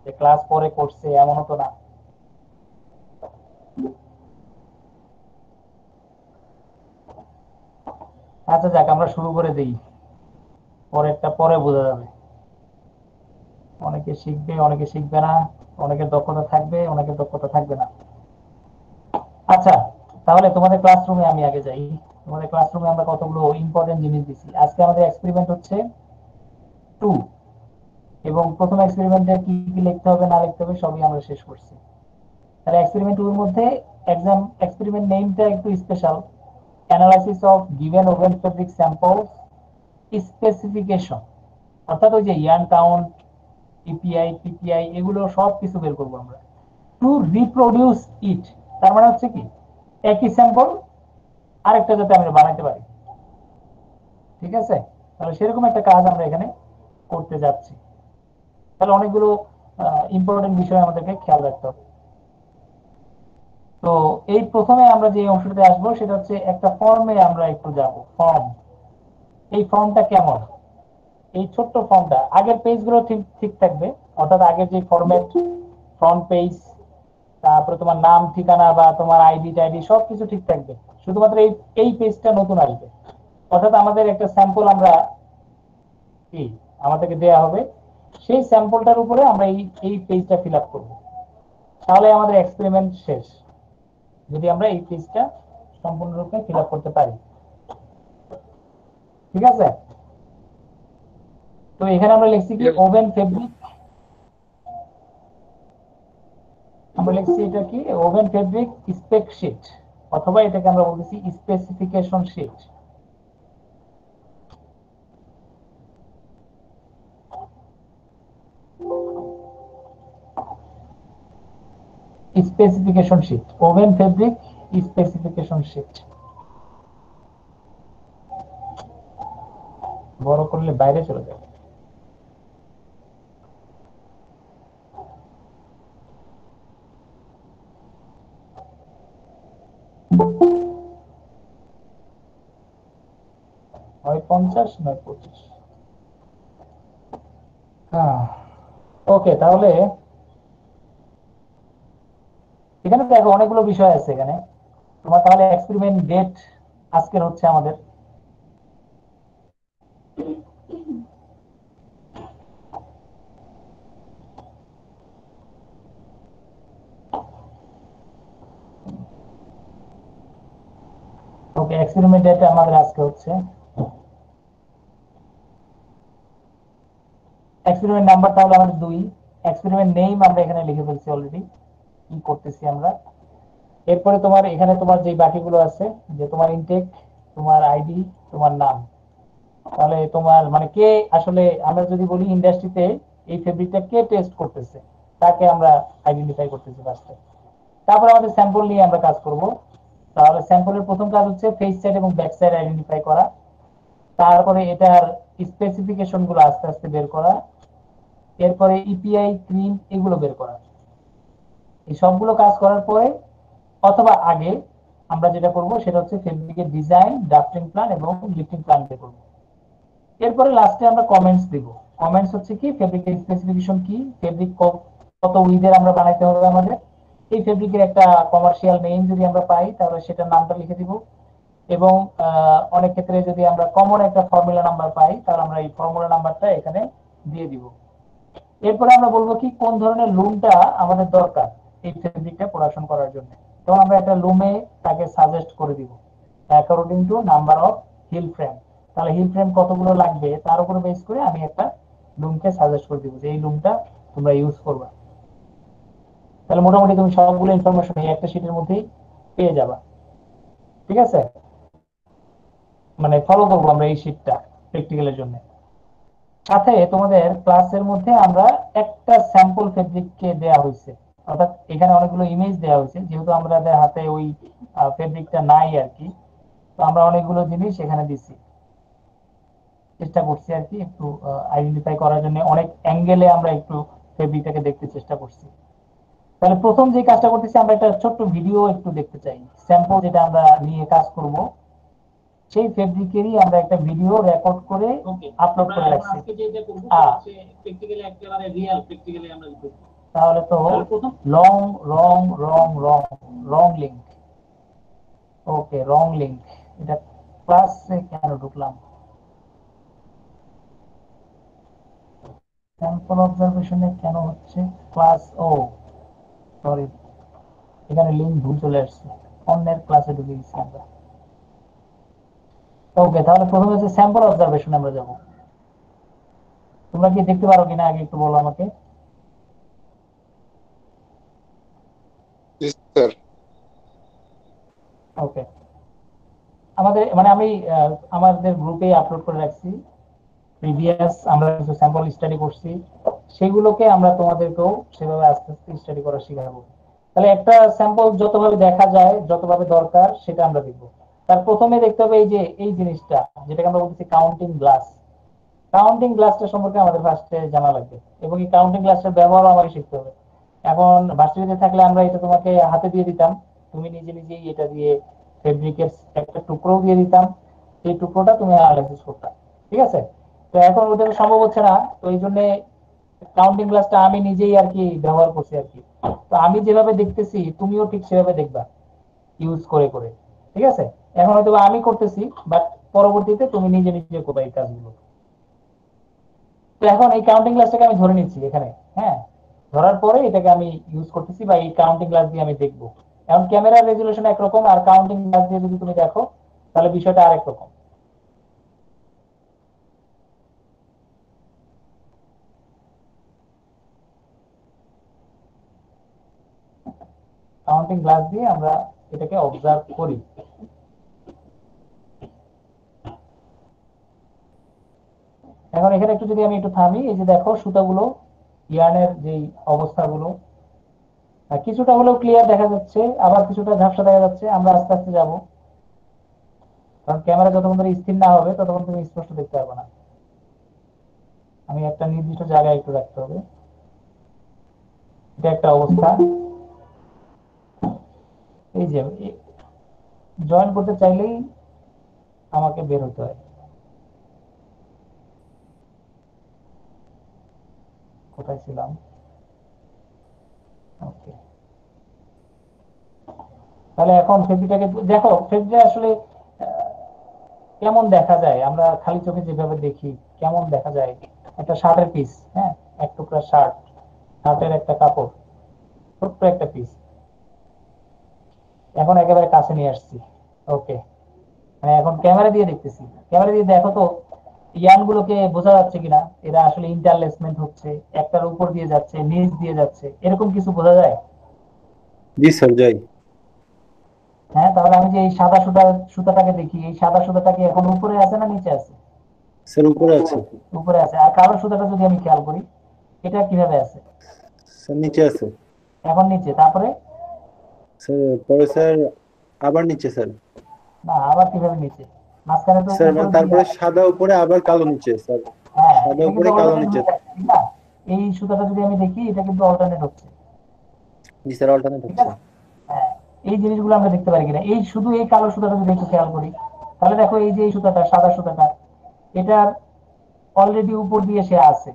যে ক্লাস পরে করছে এমনও তো না। আচ্ছা যাক, আমরা শুরু করে দিই, পরেরটা পরে বোঝা যাবে। অনেকে শিখবে, অনেকে শিখবে না, অনেকের দক্ষতা থাকবে, অনেকের দক্ষতা থাকবে না। আচ্ছা, তাহলে তোমাদের ক্লাসরুমে আমি আগে যাই। তোমাদের ক্লাসরুমে আমরা কতগুলো ইম্পর্টেন্ট জিনিস দিচ্ছি। আজকে আমাদের এক্সপেরিমেন্ট হচ্ছে 2, এবং প্রথম এক্সপেরিমেন্টে কি কি লিখতে হবে না লিখতে হবে সবই আমরা শেষ করছি। তাহলে এক্সপেরিমেন্ট 2 এর মধ্যে এক্সাম এক্সপেরিমেন্ট নেমটা একটু special, analysis of given oven fabric samples specification. অর্থাৎ ওই যে ইয়ার্ন কাউন্ট, ইপিআই, পিপিআই, এগুলো সব কিছু বের করবো আমরা। টু রিপ্রোডিউস ইট, তার মানে হচ্ছে কি একই স্যাম্পল আরেকটা যাতে আমরা বানাইতে পারি। ঠিক আছে, তাহলে সেরকম একটা কাজ আমরা এখানে করতে যাচ্ছি। তাহলে অনেকগুলো ইম্পর্টেন্ট বিষয় আমাদেরকে খেয়াল রাখতে হবে। তো এই প্রথমে আমরা যে অংশটাতে আসবো সেটা হচ্ছে একটা ফর্মে আমরা একটু যাব। ফর্ম, এই ফর্মটা কেমন? এই ছোট্ট ফর্মটা, আগের পেজগুলো ঠিক ঠিক থাকবে, অর্থাৎ আগের যে ফরম্যাট, ফ্রন্ট পেজ, তারপরে তোমার নাম ঠিকানা বা তোমার আইডি টাইডি সবকিছু ঠিক থাকবে। শুধুমাত্র এই এই পেজটা নতুন আসবে। অর্থাৎ আমাদের একটা স্যাম্পল আমরা কি আমাদেরকে দেয়া হবে, সেই স্যাম্পলটার উপরে আমরা এই এই পেজটা ফিল আপ করবো। তাহলে আমাদের এক্সপেরিমেন্ট শেষ, যদি আমরা এই পেজটা সম্পূর্ণরূপে ফিল আপ করতে পারি। ঠিক আছে, তো এখানে আমরা লিখছি কি ওভেন ফেব্রিক, আমরা লিখছি এটা কি ওভেন ফেব্রিক স্পেক শিট, অথবা এটাকে আমরা বলতেছি specification sheet. Specification sheet, woven fabric specification sheet. বড় করলে বাইরে চলে যাবে। হয় 50 নয় 25। হ্যাঁ, ওকে, তাহলে এখানে দেখো অনেকগুলো বিষয় আছে এখানে। তোমার তাহলে এক্সপেরিমেন্ট ডেট আজকের হচ্ছে আমাদের, ওকে, এক্সপেরিমেন্ট ডেট আমাদের আজকে হচ্ছে, এক্সপেরিমেন্ট নাম্বার তাহলে আমাদের 2, এক্সপেরিমেন্ট নেম আমরা এখানে লিখে ফেলছি অলরেডি, কি করতেছি আমরা। এরপরে তোমার এখানে তোমার যে বাকিগুলো আছে, যে তোমার ইনটেক, তোমার আইডি, তোমার নাম। তাহলে তোমার মানে কে আসলে, আমরা যদি বলি ইন্ডাস্ট্রিতে এই ফেব্রিকটা কে টেস্ট করতেছে, তাকে আমরা আইডেন্টিফাই করতেছি ফার্স্টে। তারপর আমাদের স্যাম্পল নিয়ে আমরা কাজ করব। তাহলে স্যাম্পলের প্রথম কাজ হচ্ছে ফেস সাইড এবং ব্যাক সাইড আইডেন্টিফাই করা, তারপরে এটার স্পেসিফিকেশন গুলো আস্তে আস্তে বের করা, এরপরে ইপিআই, ক্রিম, এগুলো বের করা। এই সবগুলো কাজ করার পরে অথবা আগে আমরা যেটা করব সেটা হচ্ছে ফেব্রিকের ডিজাইন, ড্রাফটিং প্ল্যান এবং লিফটিং প্ল্যান বের করব। এরপরে লাস্টে আমরা কমেন্টস দিব। কমেন্টস হচ্ছে কি ফেব্রিকের স্পেসিফিকেশন কি, ফেব্রিক কত উইডের আমরা বানাইতে হবে আমাদের, এই ফেব্রিকের একটা কমার্শিয়াল নেম যদি আমরা পাই তাহলে সেটার নামটা লিখে দিব, এবং অনেক ক্ষেত্রে যদি আমরা কমন একটা ফর্মুলা নাম্বার পাই তাহলে আমরা এই ফর্মুলা নাম্বারটা এখানে দিয়ে দিব। এরপরে আমরা বলবো কি কোন ধরনের লুমটা আমাদের দরকার এই ফেব্রিকটা প্রোডাকশন করার জন্য। তখন আমরা একটা লুমে তাকে সাজেস্ট করে দিব according to number of heald frame. তাহলে হিল ফ্রেম কতগুলো লাগবে তার উপর বেস করে আমি একটা লুমকে সাজেস্ট করে দিব যে এই লুমটা তোমরা ইউজ করবা। তাহলে মোটামুটি তুমি সবগুলো ইনফরমেশন এই একটা শীটের মধ্যেই পেয়ে যাবা। ঠিক আছে, মানে ফলো করবো আমরা এই শীটটা প্র্যাকটিক্যালের জন্য। সাথে তোমাদের ক্লাসের মধ্যে আমরা একটা স্যাম্পল ফেব্রিককে দেয়া হয়েছে, অর্থাৎ এখানে অনেকগুলো ইমেজ দেওয়া হয়েছে, যেহেতু আমাদের হাতে ওই ফেব্রিকটা নাই আর কি, তো আমরা অনেকগুলো জিনিস এখানে দিচ্ছি, চেষ্টা করছি আর কি একটু আইডেন্টিফাই করার জন্য, অনেক অ্যাঙ্গেলে আমরা একটু ফেব্রিকটাকে দেখতে চেষ্টা করছি। তাহলে প্রথম যে কাজটা করতেছি আমরা একটা ছোট্ট ভিডিও একটু দেখতে চাই, স্যাম্পল যেটা আমরা নিয়ে কাজ করব সেই ফেব্রিকেরই আমরা একটা ভিডিও রেকর্ড করে আপলোড করে রাখছি। তাহলে তো লং রং রং রং রং লিঙ্ক। ওকে, রং লিঙ্ক। এটা ক্লাসে কেন ঢুকলাম? স্যাম্পল অবজারভেশনে কেন হচ্ছে ক্লাস? ও সরি, এখানে লিঙ্ক ভুল চলে আসছে, অন্যের ক্লাসে ঢুকে গেছি আমরা। ওকে, তাহলে প্রথমে হচ্ছে স্যাম্পল অবজারভেশনে আমরা যাব। তোমরা কি দেখতে পারো কিনা আগে একটু বলো আমাকে। জি স্যার। ওকে, আমাদের মানে আমি আমাদের গ্রুপে আপলোড করে রাখছি প্রিভিয়াস আমরা কিছু স্যাম্পল স্টাডি করছি, সেগুলোকে আমরা তোমাদেরকেও সেভাবে আস্তে আস্তে স্টাডি করা শেখাবো। তাহলে একটা স্যাম্পল যতভাবে দেখা যায়, যতভাবে দরকার সেটা আমরা দেখবো। তার প্রথমে দেখতে হবে এই যে এই জিনিসটা, যেটাকে আমরা বলতেছি কাউন্টিং গ্লাস। কাউন্টিং গ্লাসটা সম্পর্কে আমাদের ফার্স্টে জানা লাগবে, এবং এই কাউন্টিং গ্লাসের ব্যবহারও আমাকে শিখতে হবে। এখন ভার্সিটিতে থাকলে আমরা এটা তোমাকে হাতে দিয়ে দিতাম, তুমি নিজে নিজেই এটা দিয়ে ফেব্রিকের একটা টুকরো দিয়ে দিতাম, সেই টুকরোটা তুমি অ্যানালাইসিস করতা। ঠিক আছে? তো এখন ওটা সম্ভব হচ্ছে না, তো এই জন্য কাউন্টিং গ্লাসটা আমি নিজেই আর কি ব্যবহার করছি আর কি। তো আমি যেভাবে দেখতেছি তুমিও ঠিক সেভাবে দেখবা, ইউজ করে করে। ঠিক আছে? এখন হয়তো আমি করতেছি, বাট পরবর্তীতে তুমি নিজে নিজে করবা এই কাজগুলো। তো এখন এই কাউন্টিং গ্লাসটাকে আমি ধরে নিচ্ছি এখানে। হ্যাঁ, ধরার পরে এটাকে আমি ইউজ করতেছি বা এই কাউন্টিং গ্লাস দিয়ে আমি দেখবো। এখন ক্যামেরার রেজুলেশন একরকম, আর কাউন্টিং গ্লাস দিয়ে যদি তুমি দেখো তাহলে বিষয়টা আরেক রকম। কাউন্টিং গ্লাস দিয়ে আমরা এটাকে অবজার্ভ করি। এখন এখানে একটু যদি আমি একটু থামি, এই যে দেখো সুতাগুলো, ইয়ার্নের যে অবস্থাগুলো কিছুটা হলেও ক্লিয়ার দেখা যাচ্ছে, আবার কিছুটা ঝাপসা দেখা যাচ্ছে। আমরা আস্তে আস্তে যাবো, কারণ ক্যামেরা যতক্ষণ ধরে স্থির না হবে ততক্ষণ তুমি স্পষ্ট দেখতে পারবে না। আমি একটা নির্দিষ্ট জায়গায় একটু রাখতে হবে। এটা একটা অবস্থা। এই যে জয়েন করতে চাইলেই আমাকে বের হতে হয়। কোথায় ছিলাম? ওকে, তাহলে এখন ফেব্রিকটাকে দেখো। ফেব্রিক আসলে কেমন দেখা যায় আমরা খালি চোখে যেভাবে দেখি, কেমন দেখা যায় একটা শার্টের পিস। হ্যাঁ, এক টুকরা শার্ট, শার্টের একটা কাপড়, ছোট্ট একটা পিস। এখন একেবারে কাছে নিয়ে আসছি। ওকে, মানে এখন ক্যামেরা দিয়ে দেখতেছি। ক্যামেরা দিয়ে দেখো তো ইয়ান গুলোকে বোঝা যাচ্ছে কিনা, এরা আসলে ইন্টারলেসমেন্ট হচ্ছে, একটার উপর দিয়ে যাচ্ছে, নিচ দিয়ে যাচ্ছে, এরকম কিছু বোঝা যায়? জি স্যার, যাই। হ্যাঁ, তাহলে আমি যে এই সাদা সুতাটাকে দেখি, এই সাদা সুতাটা কি এখন উপরে আছে না নিচে আছে? স্যার উপরে আছে। উপরে আছে। আর কালো সুতাটা যদি আমি খেয়াল করি, এটা কিভাবে আছে? স্যার নিচে আছে। এখন নিচে, তারপরে? স্যার পরে স্যার আবার নিচে স্যার। না, আবার কিভাবে নিচে? মাঝখানে তো স্যার মানে উপরে দিয়ে। তারপরে সাদা উপরে আবার কালো নিচে স্যার। হ্যাঁ, সাদা এটা কিন্তু উপরে কালো অল্টারনেট নিচে। হয়ে যাচ্ছে, ঠিক না? এই সুতাটা যদি আমি দেখি, এটা কিন্তু অল্টারনেট হচ্ছে। জি স্যার, অল্টারনেট ঠিক হচ্ছে। আছে? হ্যাঁ, এই জিনিসগুলো আমরা দেখতে পারি কিনা, এই শুধু এই কালো সুতাটা যদি একটু খেয়াল করি, তাহলে দেখো এই যে এই সুতাটা, সাদা সুতাটা, এটার অলরেডি উপর দিয়ে সে আছে,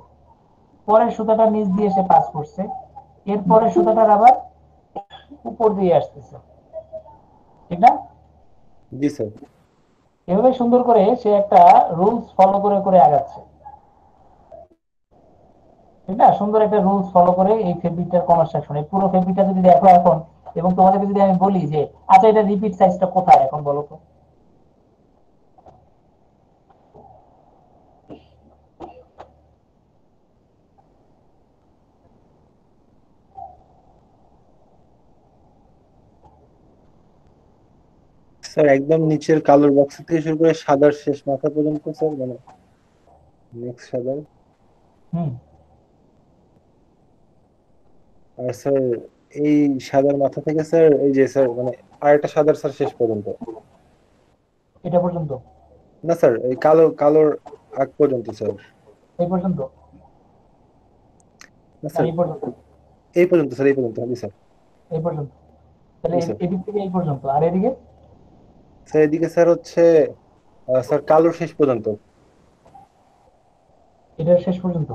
পরের সুতাটা নিচ দিয়ে সে পাস করছে, এরপরে সুতাটার আবার উপর দিয়ে আসতেছে। ঠিক না? জি স্যার। এভাবে সুন্দর করে সে একটা রুলস ফলো করে করে আগাচ্ছে। ঠিক না? সুন্দর একটা রুলস ফলো করে এই ফেব্রিকটার কনস্ট্রাকশন, এই পুরো ফেব্রিকটা যদি দেখো এখন, এবং তোমাদেরকে যদি আমি বলি যে আচ্ছা এটা রিপিট সাইজটা কোথায়, এখন বলো তো। স্যার একদম নিচের কালোর বক্স থেকে শুরু করে সাদার শেষ মাথা পর্যন্ত স্যার, মানে নেক্সট সাদার। হুম, আর স্যার এই সাদার মাথা থেকে স্যার এই যে স্যার মানে আরেকটা সাদার স্যার শেষ পর্যন্ত। এটা পর্যন্ত? না স্যার, এই কালো কালোর আগ পর্যন্ত স্যার। এই পর্যন্ত না না স্যার, এই পর্যন্ত? এই পর্যন্ত স্যার, এই পর্যন্ত। জি স্যার। এই পর্যন্ত? তাহলে জি স্যার। এদিক থেকে এই পর্যন্ত, আর এদিকে? স্যার এদিকে স্যার হচ্ছে স্যার কালোর শেষ পর্যন্ত। এটার শেষ পর্যন্ত?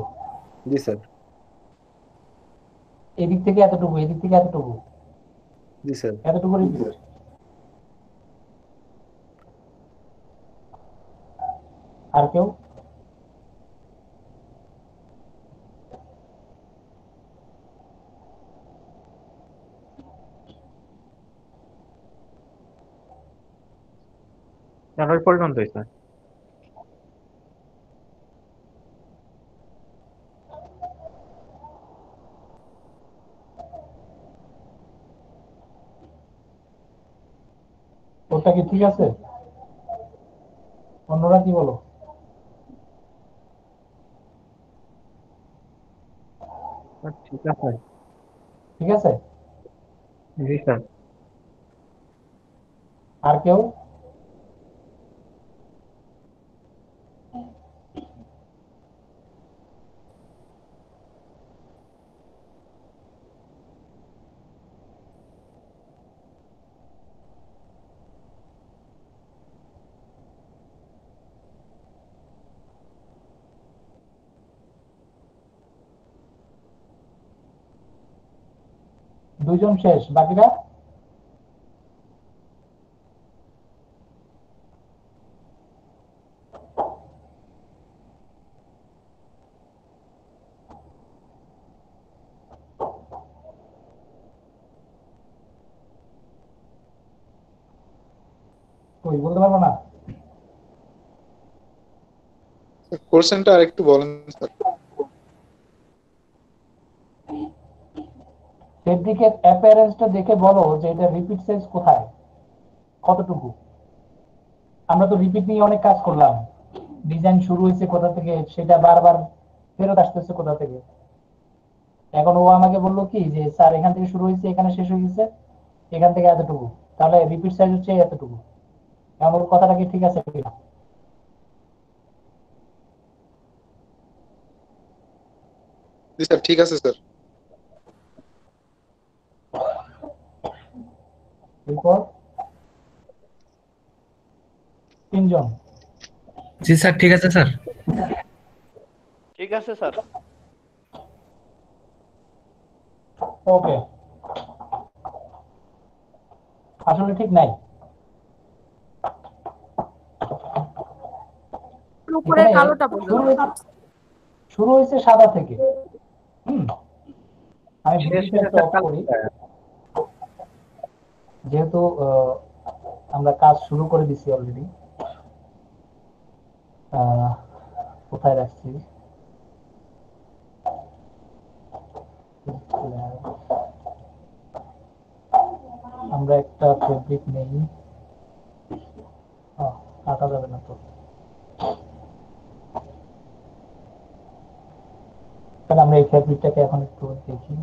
জি স্যার। এদিক থেকে এতটুকু, এদিক থেকে এতটুকু, জি স্যার। এতটুকু রিপিট। আর কেউ? ওই পর্যন্তই স্যার। ওটা কি ঠিক আছে? অন্যরা কি বলো? ঠিক আছে। ঠিক আছে? জি স্যার। আর কেউ? দুইজন শেষ, বাকিরা? কই বলতে পারবো না? কোশ্চেনটা আরেকটু বলেন স্যার। ফেব্রিকের অ্যাপিয়ারেন্সটা দেখে বলো যে এটা রিপিট সাইজ কোথায়, কতটুকু। আমরা তো রিপিট নিয়ে অনেক কাজ করলাম, ডিজাইন শুরু হয়েছে কোথা থেকে, সেটা বারবার ফেরত আসতেছে কোথা থেকে। এখন ও আমাকে বললো কি যে স্যার এখান থেকে শুরু হয়েছে, এখানে শেষ হয়ে গেছে, এখান থেকে এতটুকু, তাহলে রিপিট সাইজ হচ্ছে এতটুকু। এখন ওর কথাটা কি ঠিক আছে কিনা? জি স্যার, ঠিক আছে স্যার। এরপর তিনজন। জি স্যার, ঠিক আছে স্যার। ঠিক আছে স্যার। ওকে, আসলে ঠিক নাই। উপরের এখানে কালোটা পর্যন্ত। শুরু হয়েছে সাদা থেকে। আমি শেষ ভিডিওটা একটু হয়েছে অফ কাল। করি, যেহেতু আমরা কাজ শুরু করে দিছি অলরেডি। কোথায় রাখছি? আমরা একটা ফেব্রিক নেই, কাটা যাবে না তো। তাহলে আমরা এই ফেব্রিকটাকে এখন একটু দেখি,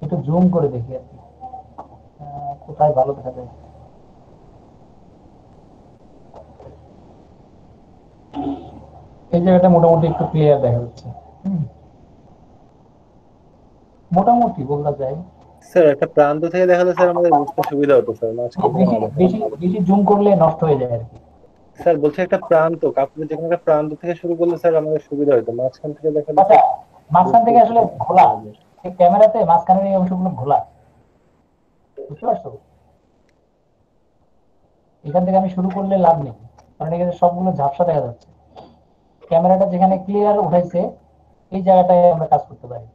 একটু জুম করে দেখি আর কি, কোথায় ভালো দেখা যায়। এই জায়গাটা মোটামুটি একটু ক্লিয়ার দেখা যাচ্ছে, মোটামুটি বলা যায়। স্যার একটা প্রান্ত থেকে দেখালে স্যার আমাদের বুঝতে সুবিধা হতো স্যার, মাঝখান থেকে বেশি না দেখা। বেশি বেশি জুম করলে নষ্ট হয়ে যায় আর কি। স্যার বলছে একটা প্রান্ত, কাপড়ের যেকোনো একটা প্রান্ত থেকে শুরু করলে স্যার আমাদের সুবিধা হতো, মাঝখান থেকে দেখালে আচ্ছা, স্যার মাঝখান বুঝতে থেকে আসলে ঘোলা, সুবিধা হতো। এই ক্যামেরাতে মাঝখানের এই অংশগুলো ঘোলা, বুঝতে পারছো? এখান থেকে আমি শুরু করলে লাভ নেই, কারণ এখানে সবগুলো ঝাপসা দেখা যাচ্ছে। ক্যামেরাটা যেখানে ক্লিয়ার উঠাইছে এই জায়গাটায় আমরা কাজ করতে পারি।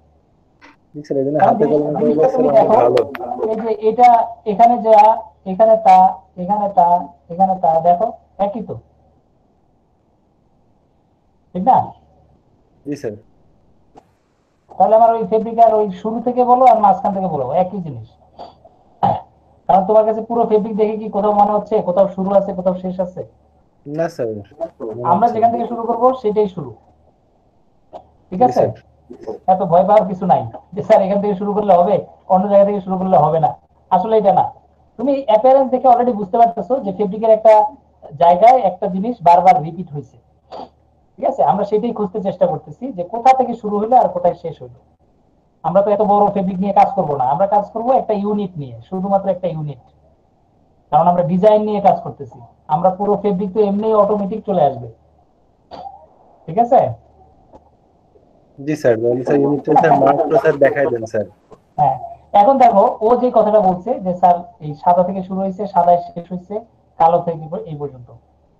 জি স্যার, এই জন্য কারণ হাতে কলমে করলে জিনিসটা স্যার তুমি অনেক দেখো, ভালো। এই যে এটা এখানে যা, এখানে তা, এখানে তা, এখানে তা, দেখো একই তো, ঠিক না? জি স্যার। তাহলে আমার ওই ফেব্রিক আর ওই শুরু থেকে বলো আর মাঝখান থেকে বলো একই জিনিস। কারণ তোমার কাছে পুরো ফেব্রিক দেখে কি কোথাও মনে হচ্ছে কোথাও শুরু আছে কোথাও শেষ আছে? না স্যার, মনে আমরা হচ্ছে যেখান থেকে শুরু করব সেটাই শুরু, ঠিক জি আছে? স্যার। এত ভয় পাওয়ার কিছু নাই যে স্যার এখান থেকে শুরু করলে হবে, অন্য জায়গা থেকে শুরু করলে হবে না। আসলে এটা না, তুমি অ্যাপিয়ারেন্স দেখে অলরেডি বুঝতে পারতেছো যে ফেব্রিকের একটা জায়গায় একটা জিনিস বারবার রিপিট হয়েছে, ঠিক আছে? আমরা সেটাই খুঁজতে চেষ্টা করতেছি যে কোথা থেকে শুরু হলো আর কোথায় শেষ হলো। আমরা তো এত বড় ফেব্রিক নিয়ে কাজ করব না, আমরা কাজ করব একটা ইউনিট নিয়ে, শুধুমাত্র একটা ইউনিট। কারণ আমরা ডিজাইন নিয়ে কাজ করতেছি, আমরা পুরো ফেব্রিক তো এমনি অটোমেটিক চলে আসবে, ঠিক আছে? জি স্যার, বলি স্যার ইউনিটটা স্যার মার্কটা স্যার দেখাই দেন স্যার। হ্যাঁ, এখন দেখো ও যে কথাটা বলছে যে স্যার এই সাদা থেকে শুরু হয়েছে, সাদায় শেষ হয়েছে, কালো থেকে এই পর্যন্ত।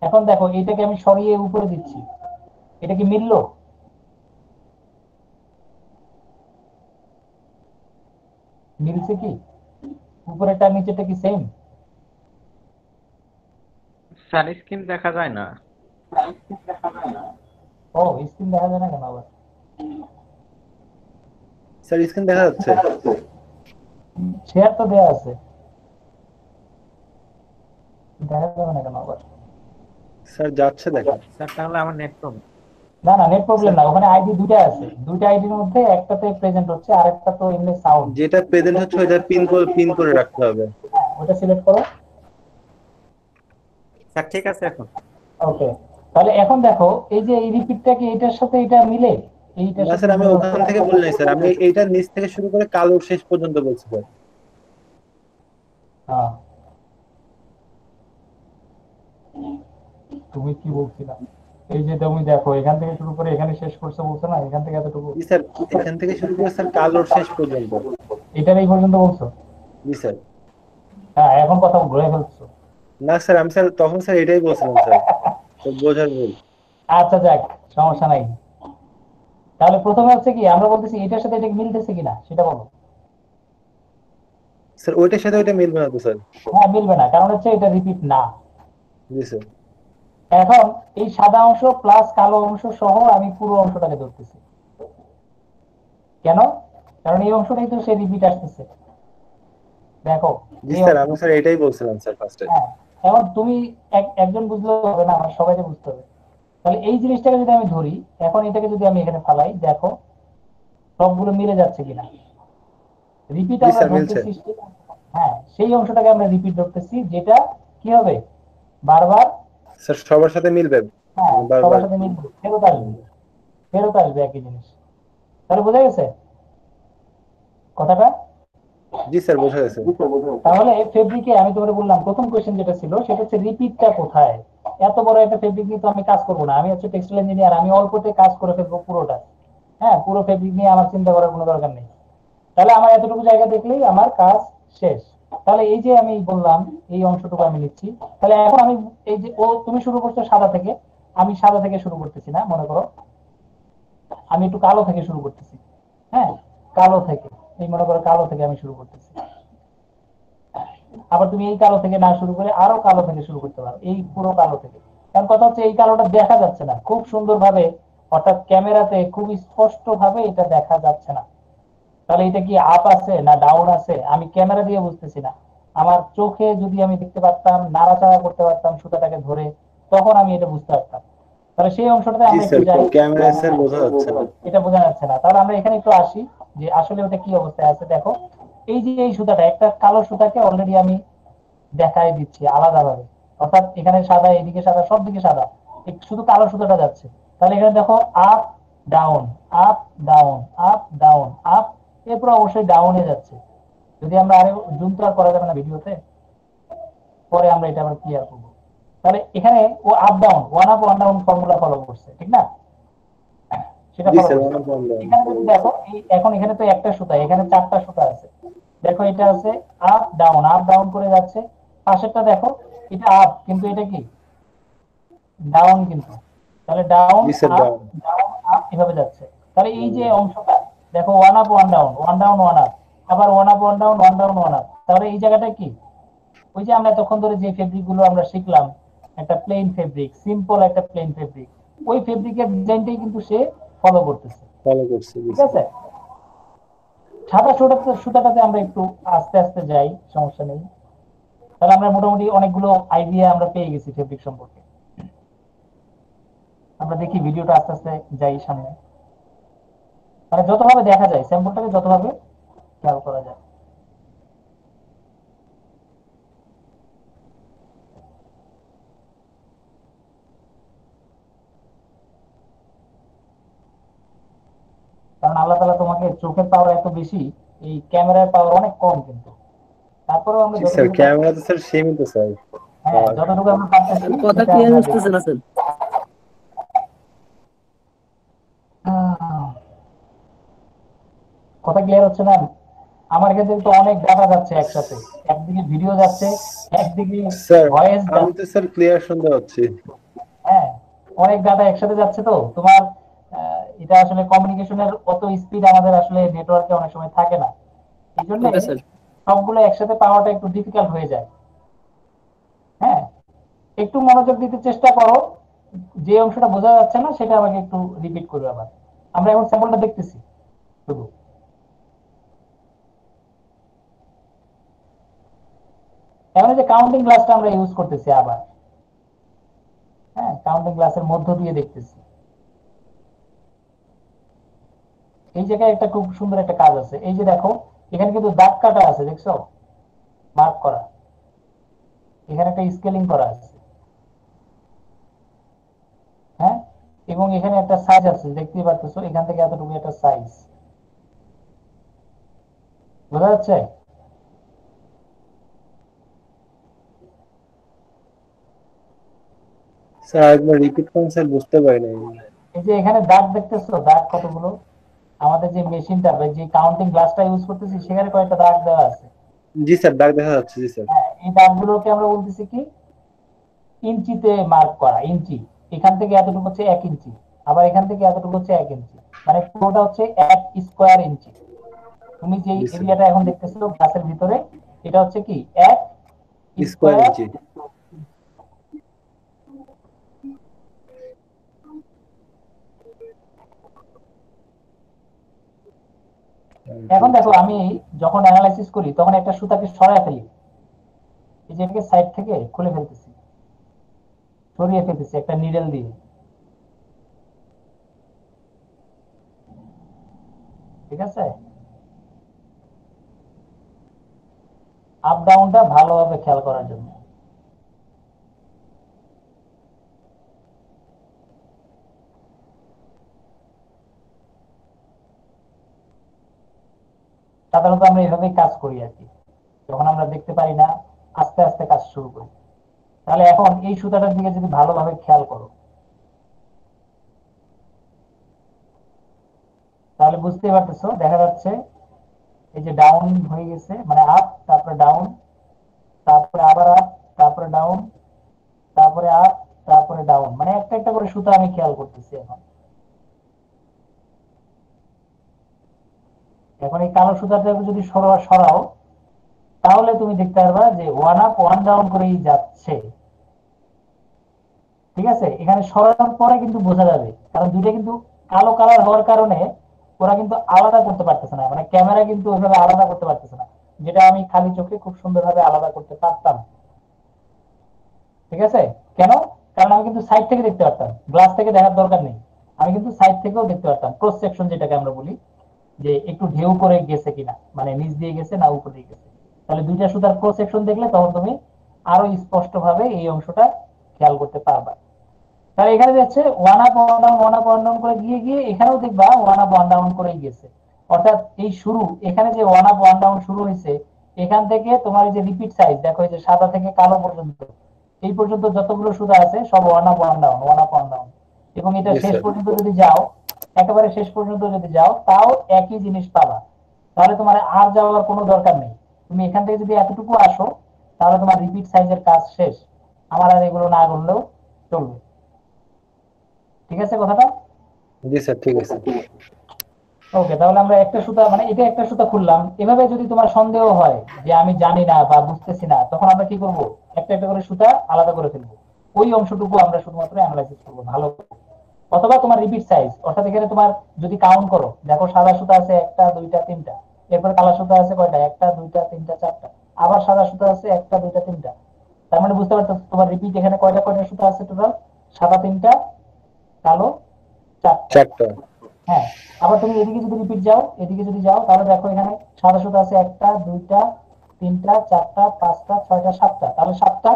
এখন দেখো এটাকে আমি সরিয়ে উপরে দিচ্ছি, এটা কি মিললো? মিলছে কি? উপরেরটা নিচেরটা কি সেম? স্যার স্ক্রিন দেখা যায় না। ও, স্ক্রিন দেখা যায় না কেন আবার? স্যার স্ক্রিন দেখা যাচ্ছে। শেয়ার তো দেয়া আছে, দেখা যাবে না কেন আবার? স্যার যাচ্ছে দেখেন। স্যার তাহলে আমার নেট প্রবলেম। না না, নেট প্রবলেম না, ওখানে আইডি দুইটা আছে, দুইটা আইডির মধ্যে একটাতে প্রেজেন্ট হচ্ছে আর একটা তো এমনি সাউন্ড। যেটা প্রেজেন্ট হচ্ছে ওইটা পিন করে রাখতে হবে। ওটা সিলেক্ট করো। স্যার ঠিক আছে এখন। ওকে, তাহলে এখন দেখো এই যে এই রিপিটটা কি এটার সাথে এটা মিলে? এইটার না সাথে স্যার, আমি মিলে? ওখান থেকে বলি নাই স্যার, আমি এইটার নিচ থেকে শুরু করে কালোর শেষ পর্যন্ত বলছি স্যার। হ্যাঁ, তুমি কি বলছিলা? এই যে তুমি দেখো এখান থেকে শুরু করে এখানে শেষ করছে বলছো না, এখান থেকে এতটুকু। জি স্যার, এখান থেকে শুরু করে স্যার কালোর শেষ পর্যন্ত। এটার এই পর্যন্ত বলছো? জি স্যার। হ্যাঁ, এখন কথা ঘুরে ফেলছো। না স্যার, আমি স্যার তখন স্যার এটাই বলছিলাম স্যার, তো বোঝার ভুল। আচ্ছা যাক, সমস্যা নাই। তাহলে প্রথমে হচ্ছে কি আমরা বলতেছি এটার সাথে এটা মিলতেছে কিনা সেটা বলো। স্যার ওইটার সাথে ওইটা মিলবে না তো স্যার। হ্যাঁ, মিলবে না, কারণ হচ্ছে এটা রিপিট না। জি স্যার। এখন এই সাদা অংশ প্লাস কালো অংশ সহ আমি পুরো অংশটাকে ধরতেছি। কেন? কারণ এই অংশটাই তো সে রিপিট আসতেছে। দেখো জি এই স্যার, অংশ- আমি স্যার এটাই বলছিলাম স্যার ফার্স্টে। হ্যাঁ, এখন তুমি একজন বুঝলে হবে না, আমার সবাইকে বুঝতে হবে। তাহলে এই জিনিসটাকে যদি আমি ধরি, এখন এটাকে যদি আমি এখানে ফালাই, দেখো সবগুলো মিলে যাচ্ছে কিনা। রিপিট জি আমরা স্যার, মিলছে। ধরতেছি হ্যাঁ, সেই অংশটাকে আমরা রিপিট ধরতেছি, যেটা কি হবে বারবার। স্যার সবার সাথে মিলবে হ্যাঁ, বারবার। সবার সাথে মিলবে, ফেরত আসবে, ফেরত আসবে একই জিনিস। তাহলে বোঝা গেছে কথাটা? জি স্যার, বোঝা গেছে। তাহলে ফেব্রিকে আমি তোমাকে বললাম প্রথম কোশ্চেন যেটা ছিল সেটা হচ্ছে রিপিটটা কোথায়। এত বড় একটা ফেব্রিক নিয়ে তো আমি কাজ করবো না, আমি হচ্ছে টেক্সটাইল ইঞ্জিনিয়ার, আমি অল্পতে কাজ করে ফেলবো পুরোটা। হ্যাঁ, পুরো ফেব্রিক নিয়ে আমার চিন্তা করার কোনো দরকার নেই। তাহলে আমার এতটুকু জায়গা দেখলেই আমার কাজ শেষ। তাহলে এই যে আমি বললাম এই অংশটুকু আমি নিচ্ছি। তাহলে এখন আমি এই যে তুমি শুরু করছো সাদা থেকে, আমি সাদা থেকে শুরু করতেছি না, মনে করো আমি একটু কালো থেকে শুরু করতেছি। হ্যাঁ, কালো থেকে, এই মনে করো কালো থেকে আমি শুরু করতেছি। আবার তুমি এই কালো থেকে না শুরু করে আরো কালো থেকে শুরু করতে পারো, এই পুরো কালো থেকে। কারণ কথা হচ্ছে এই কালোটা দেখা যাচ্ছে না খুব সুন্দর ভাবে, অর্থাৎ ক্যামেরাতে খুব স্পষ্ট ভাবে এটা দেখা যাচ্ছে না। তাহলে এটা কি আপ আছে না ডাউন আছে আমি ক্যামেরা দিয়ে বুঝতেছি না। আমার চোখে যদি আমি দেখতে পারতাম, নাড়াচাড়া করতে পারতাম সুতাটাকে ধরে, তখন আমি এটা বুঝতে পারতাম। তাহলে সেই অংশটাতে জি আমরা একটু স্যার, যাই। ক্যামেরায় স্যার বোঝা যাচ্ছে না। এটা বোঝা যাচ্ছে না, তাহলে আমরা এখানে একটু আসি যে আসলে ওটা কি অবস্থায় আছে। দেখো এই যে এই সুতাটা, একটা কালো সুতাকে অলরেডি আমি দেখাই দিচ্ছি আলাদাভাবে, অর্থাৎ এখানে সাদা, এদিকে সাদা, সব দিকে সাদা, শুধু কালো সুতাটা যাচ্ছে। তাহলে এখানে দেখো up down, up down, up down, up, এরপর অবশ্যই ডাউনে যাচ্ছে। যদি আমরা আরে জুম তো আর করা যাবে না ভিডিওতে, পরে আমরা এটা আবার ক্লিয়ার করবো। তাহলে এখানে ও up down, one down formula follow করছে, ঠিক না? সেটা জি ফলো স্যার, করছে। অনেক ভালো। এখানে যদি দেখো এখন এখানে তো একটা সুতা, এখানে চারটা সুতা আছে। দেখো এটা আছে আপ ডাউন করে যাচ্ছে। পাশেরটা দেখো এটা আপ, কিন্তু এটা কি ডাউন কিন্তু। তাহলে ডাউন জি স্যার, আপ, ডাউন আপ, এভাবে যাচ্ছে। তাহলে এই যে অংশটা দেখো one up one down, one down one up, আবার one up one down, one down one up. তাহলে এই জায়গাটা কি, ওই যে আমরা তখন ধরে যে ফেব্রিক গুলো আমরা শিখলাম, একটা প্লেন ফেব্রিক, সিম্পল একটা প্লেন ফেব্রিক, ওই ফেব্রিকের ডিজাইনটাই কিন্তু সে ফলো করতেছে। ফলো করছি। জি ঠিক স্যার। আছে, সাদা সুতাটাতে আমরা একটু আস্তে আস্তে যাই, সমস্যা নেই। তাহলে আমরা মোটামুটি অনেকগুলো আইডিয়া আমরা পেয়ে গেছি ফেব্রিক সম্পর্কে। আমরা দেখি ভিডিওটা আস্তে আস্তে যাই সামনে, মানে যতভাবে দেখা যায় স্যাম্পলটাকে যতভাবে খেয়াল করা যায়। কারণ আল্লাহ তাআলা তোমাকে চোখের পাওয়ার এত বেশি, এই ক্যামেরার পাওয়ার অনেক কম কিন্তু। তারপরেও আমরা জি স্যার, যতটুকু ক্যামেরা তো স্যার সীমিত স্যার। হ্যাঁ, যতটুকু আমরা পারতেছি কথা সেটা ক্লিয়ার আমরা আসতেছে দেখি। না স্যার। কথা ক্লিয়ার হচ্ছে না? আমার ক্ষেত্রে তো অনেক ডাটা যাচ্ছে একসাথে, একদিকে ভিডিও যাচ্ছে, একদিকে স্যার ভয়েস আমি তো স্যার ক্লিয়ার শুনতে পাচ্ছি। হ্যাঁ, অনেক ডাটা একসাথে যাচ্ছে তো তোমার এটা আসলে কমিউনিকেশনের অত স্পিড আমাদের আসলে নেটওয়ার্কে অনেক সময় থাকে না, এই জন্য ওকে স্যার। সবগুলো একসাথে পাওয়াটা একটু ডিফিকাল্ট হয়ে যায়। হ্যাঁ, একটু মনোযোগ দিতে চেষ্টা করো, যে অংশটা বোঝা যাচ্ছে না সেটা আমাকে একটু রিপিট করবে আবার। আমরা এখন স্যাম্পলটা দেখতেছি শুধু। এখন এই যে কাউন্টিং গ্লাসটা আমরা ইউজ করতেছি আবার, হ্যাঁ কাউন্টিং গ্লাসের মধ্য দিয়ে দেখতেছি। এই জায়গায় একটা খুব সুন্দর একটা কাজ আছে, এই যে দেখো এখানে কিন্তু দাগ কাটা আছে, দেখছো মার্ক করা, এখানে একটা স্কেলিং করা আছে, হ্যাঁ, এবং এখানে একটা সাইজ আছে দেখতেই পাচ্ছো, এখান থেকে এতটুকু একটা সাইজ বোঝা যাচ্ছে। স্যার আরেকবার রিপিট করুন স্যার, বুঝতে পারি নাই। এই যে এখানে দাগ দেখতেছো, দাগ কতগুলো, আমাদের যে মেশিনটা বা যে কাউন্টিং গ্লাসটা ইউজ করতেছি সেখানে কয়েকটা দাগ দেওয়া আছে। জি স্যার, দাগ দেখা যাচ্ছে। জি স্যার। হ্যাঁ, এই দাগগুলোকে আমরা বলতেছি কি ইঞ্চিতে মার্ক করা, ইঞ্চি। এখান থেকে এতটুকু হচ্ছে 1 ইঞ্চি, আবার এখান থেকে এতটুকু হচ্ছে 1 ইঞ্চি, মানে পুরোটা হচ্ছে 1 স্কোয়ার ইঞ্চি। তুমি যে জি স্যার। এরিয়াটা এখন দেখতেছো গ্লাসের ভিতরে, এটা হচ্ছে কি 1 স্কোয়ার স্কোয়ার। ইঞ্চি। এখন দেখো আমি যখন অ্যানালাইসিস করি তখন একটা সুতাকে সরায় ফেলি, এই যে এটাকে সাইড থেকে খুলে ফেলতেছি, সরিয়ে ফেলতেছি একটা নিডল দিয়ে, ঠিক আছে। আপ ডাউনটা ভালোভাবে খেয়াল করার জন্য। সাধারণত আমরা এইভাবেই কাজ করি আর কি, যখন আমরা দেখতে পারি না আস্তে আস্তে কাজ শুরু করি। তাহলে এখন এই সুতাটার দিকে যদি ভালোভাবে খেয়াল করো তাহলে বুঝতেই পারতেছো, দেখা যাচ্ছে এই যে ডাউন হয়ে গেছে, মানে আপ তারপরে ডাউন, তারপরে আবার আপ, তারপরে ডাউন, তারপরে আপ, তারপরে ডাউন, মানে একটা একটা করে সুতা আমি খেয়াল করতেছি। এখন এখন এই কালো সুতাটাকে যদি সরাও তাহলে তুমি দেখতে পারবা যে ওয়ান আপ ওয়ান ডাউন করেই যাচ্ছে, ঠিক আছে। এখানে সরানোর পরে কিন্তু বোঝা যাবে, কারণ দুইটা কিন্তু কালো কালার হওয়ার কারণে ওরা কিন্তু আলাদা করতে পারতেছে না, মানে ক্যামেরা কিন্তু ওইভাবে আলাদা করতে পারতেছে না, যেটা আমি খালি চোখে খুব সুন্দরভাবে আলাদা করতে পারতাম, ঠিক আছে। কেন? কারণ আমি কিন্তু সাইড থেকে দেখতে পারতাম, গ্লাস থেকে দেখার দরকার নেই, আমি কিন্তু সাইড থেকেও দেখতে পারতাম, ক্রস সেকশন যেটাকে আমরা বলি, যে একটু ঢেউ করে গেছে কিনা, মানে নিচ দিয়ে গেছে না উপর দিয়ে গেছে। তাহলে দুইটা সুতার ক্রস সেকশন দেখলে তখন তুমি আরো স্পষ্ট ভাবে এই অংশটা খেয়াল করতে পারবা। তাহলে এখানে যাচ্ছে one up one down, one up one down করে গিয়ে গিয়ে এখানেও দেখবা ওয়ান আপ ওয়ান ডাউন করে গেছে, অর্থাৎ এই শুরু এখানে যে ওয়ান আপ ওয়ান ডাউন শুরু হয়েছে, এখান থেকে তোমার এই যে রিপিট সাইজ দেখো, এই যে সাদা থেকে কালো পর্যন্ত এই পর্যন্ত যতগুলো সুতা আছে সব one up one down, one up one down. এবং এটা জি শেষ স্যার। পর্যন্ত যদি যাও, একেবারে শেষ পর্যন্ত যদি যাও তাও একই জিনিস পাবা, তাহলে তোমার আর যাওয়ার কোনো দরকার নেই। তুমি এখান থেকে যদি এতটুকু আসো তাহলে তোমার রিপিট সাইজের কাজ শেষ, আমার আর এগুলো না করলেও চলবে, ঠিক আছে কথাটা। জি স্যার, ঠিক আছে। ওকে, তাহলে আমরা একটা সুতা, মানে এটা একটা সুতা খুললাম। এভাবে যদি তোমার সন্দেহ হয় যে আমি জানি না বা বুঝতেছি না, তখন আমরা কি করব, একটা একটা করে সুতা আলাদা করে ফেলবো, ওই অংশটুকু আমরা শুধুমাত্র অ্যানালাইসিস করবো ভালো করে। অথবা তোমার রিপিট সাইজ, অর্থাৎ এখানে তোমার যদি কাউন্ট করো, দেখো সাদা সুতা আছে একটা দুইটা তিনটা, এরপরে কালো সুতা আছে কয়টা, একটা দুইটা তিনটা চারটা, আবার সাদা সুতা আছে একটা দুইটা তিনটা, তার মানে বুঝতে পারছো তোমার রিপিট এখানে কয়টা কয়টা সুতা আছে টোটাল, সাদা তিনটা, কালো চারটা। চারটা। হ্যাঁ, আবার তুমি এদিকে যদি রিপিট যাও, এদিকে যদি যাও তাহলে দেখো এখানে সাদা সুতা আছে একটা দুইটা তিনটা চারটা পাঁচটা ছয়টা সাতটা, তাহলে সাতটা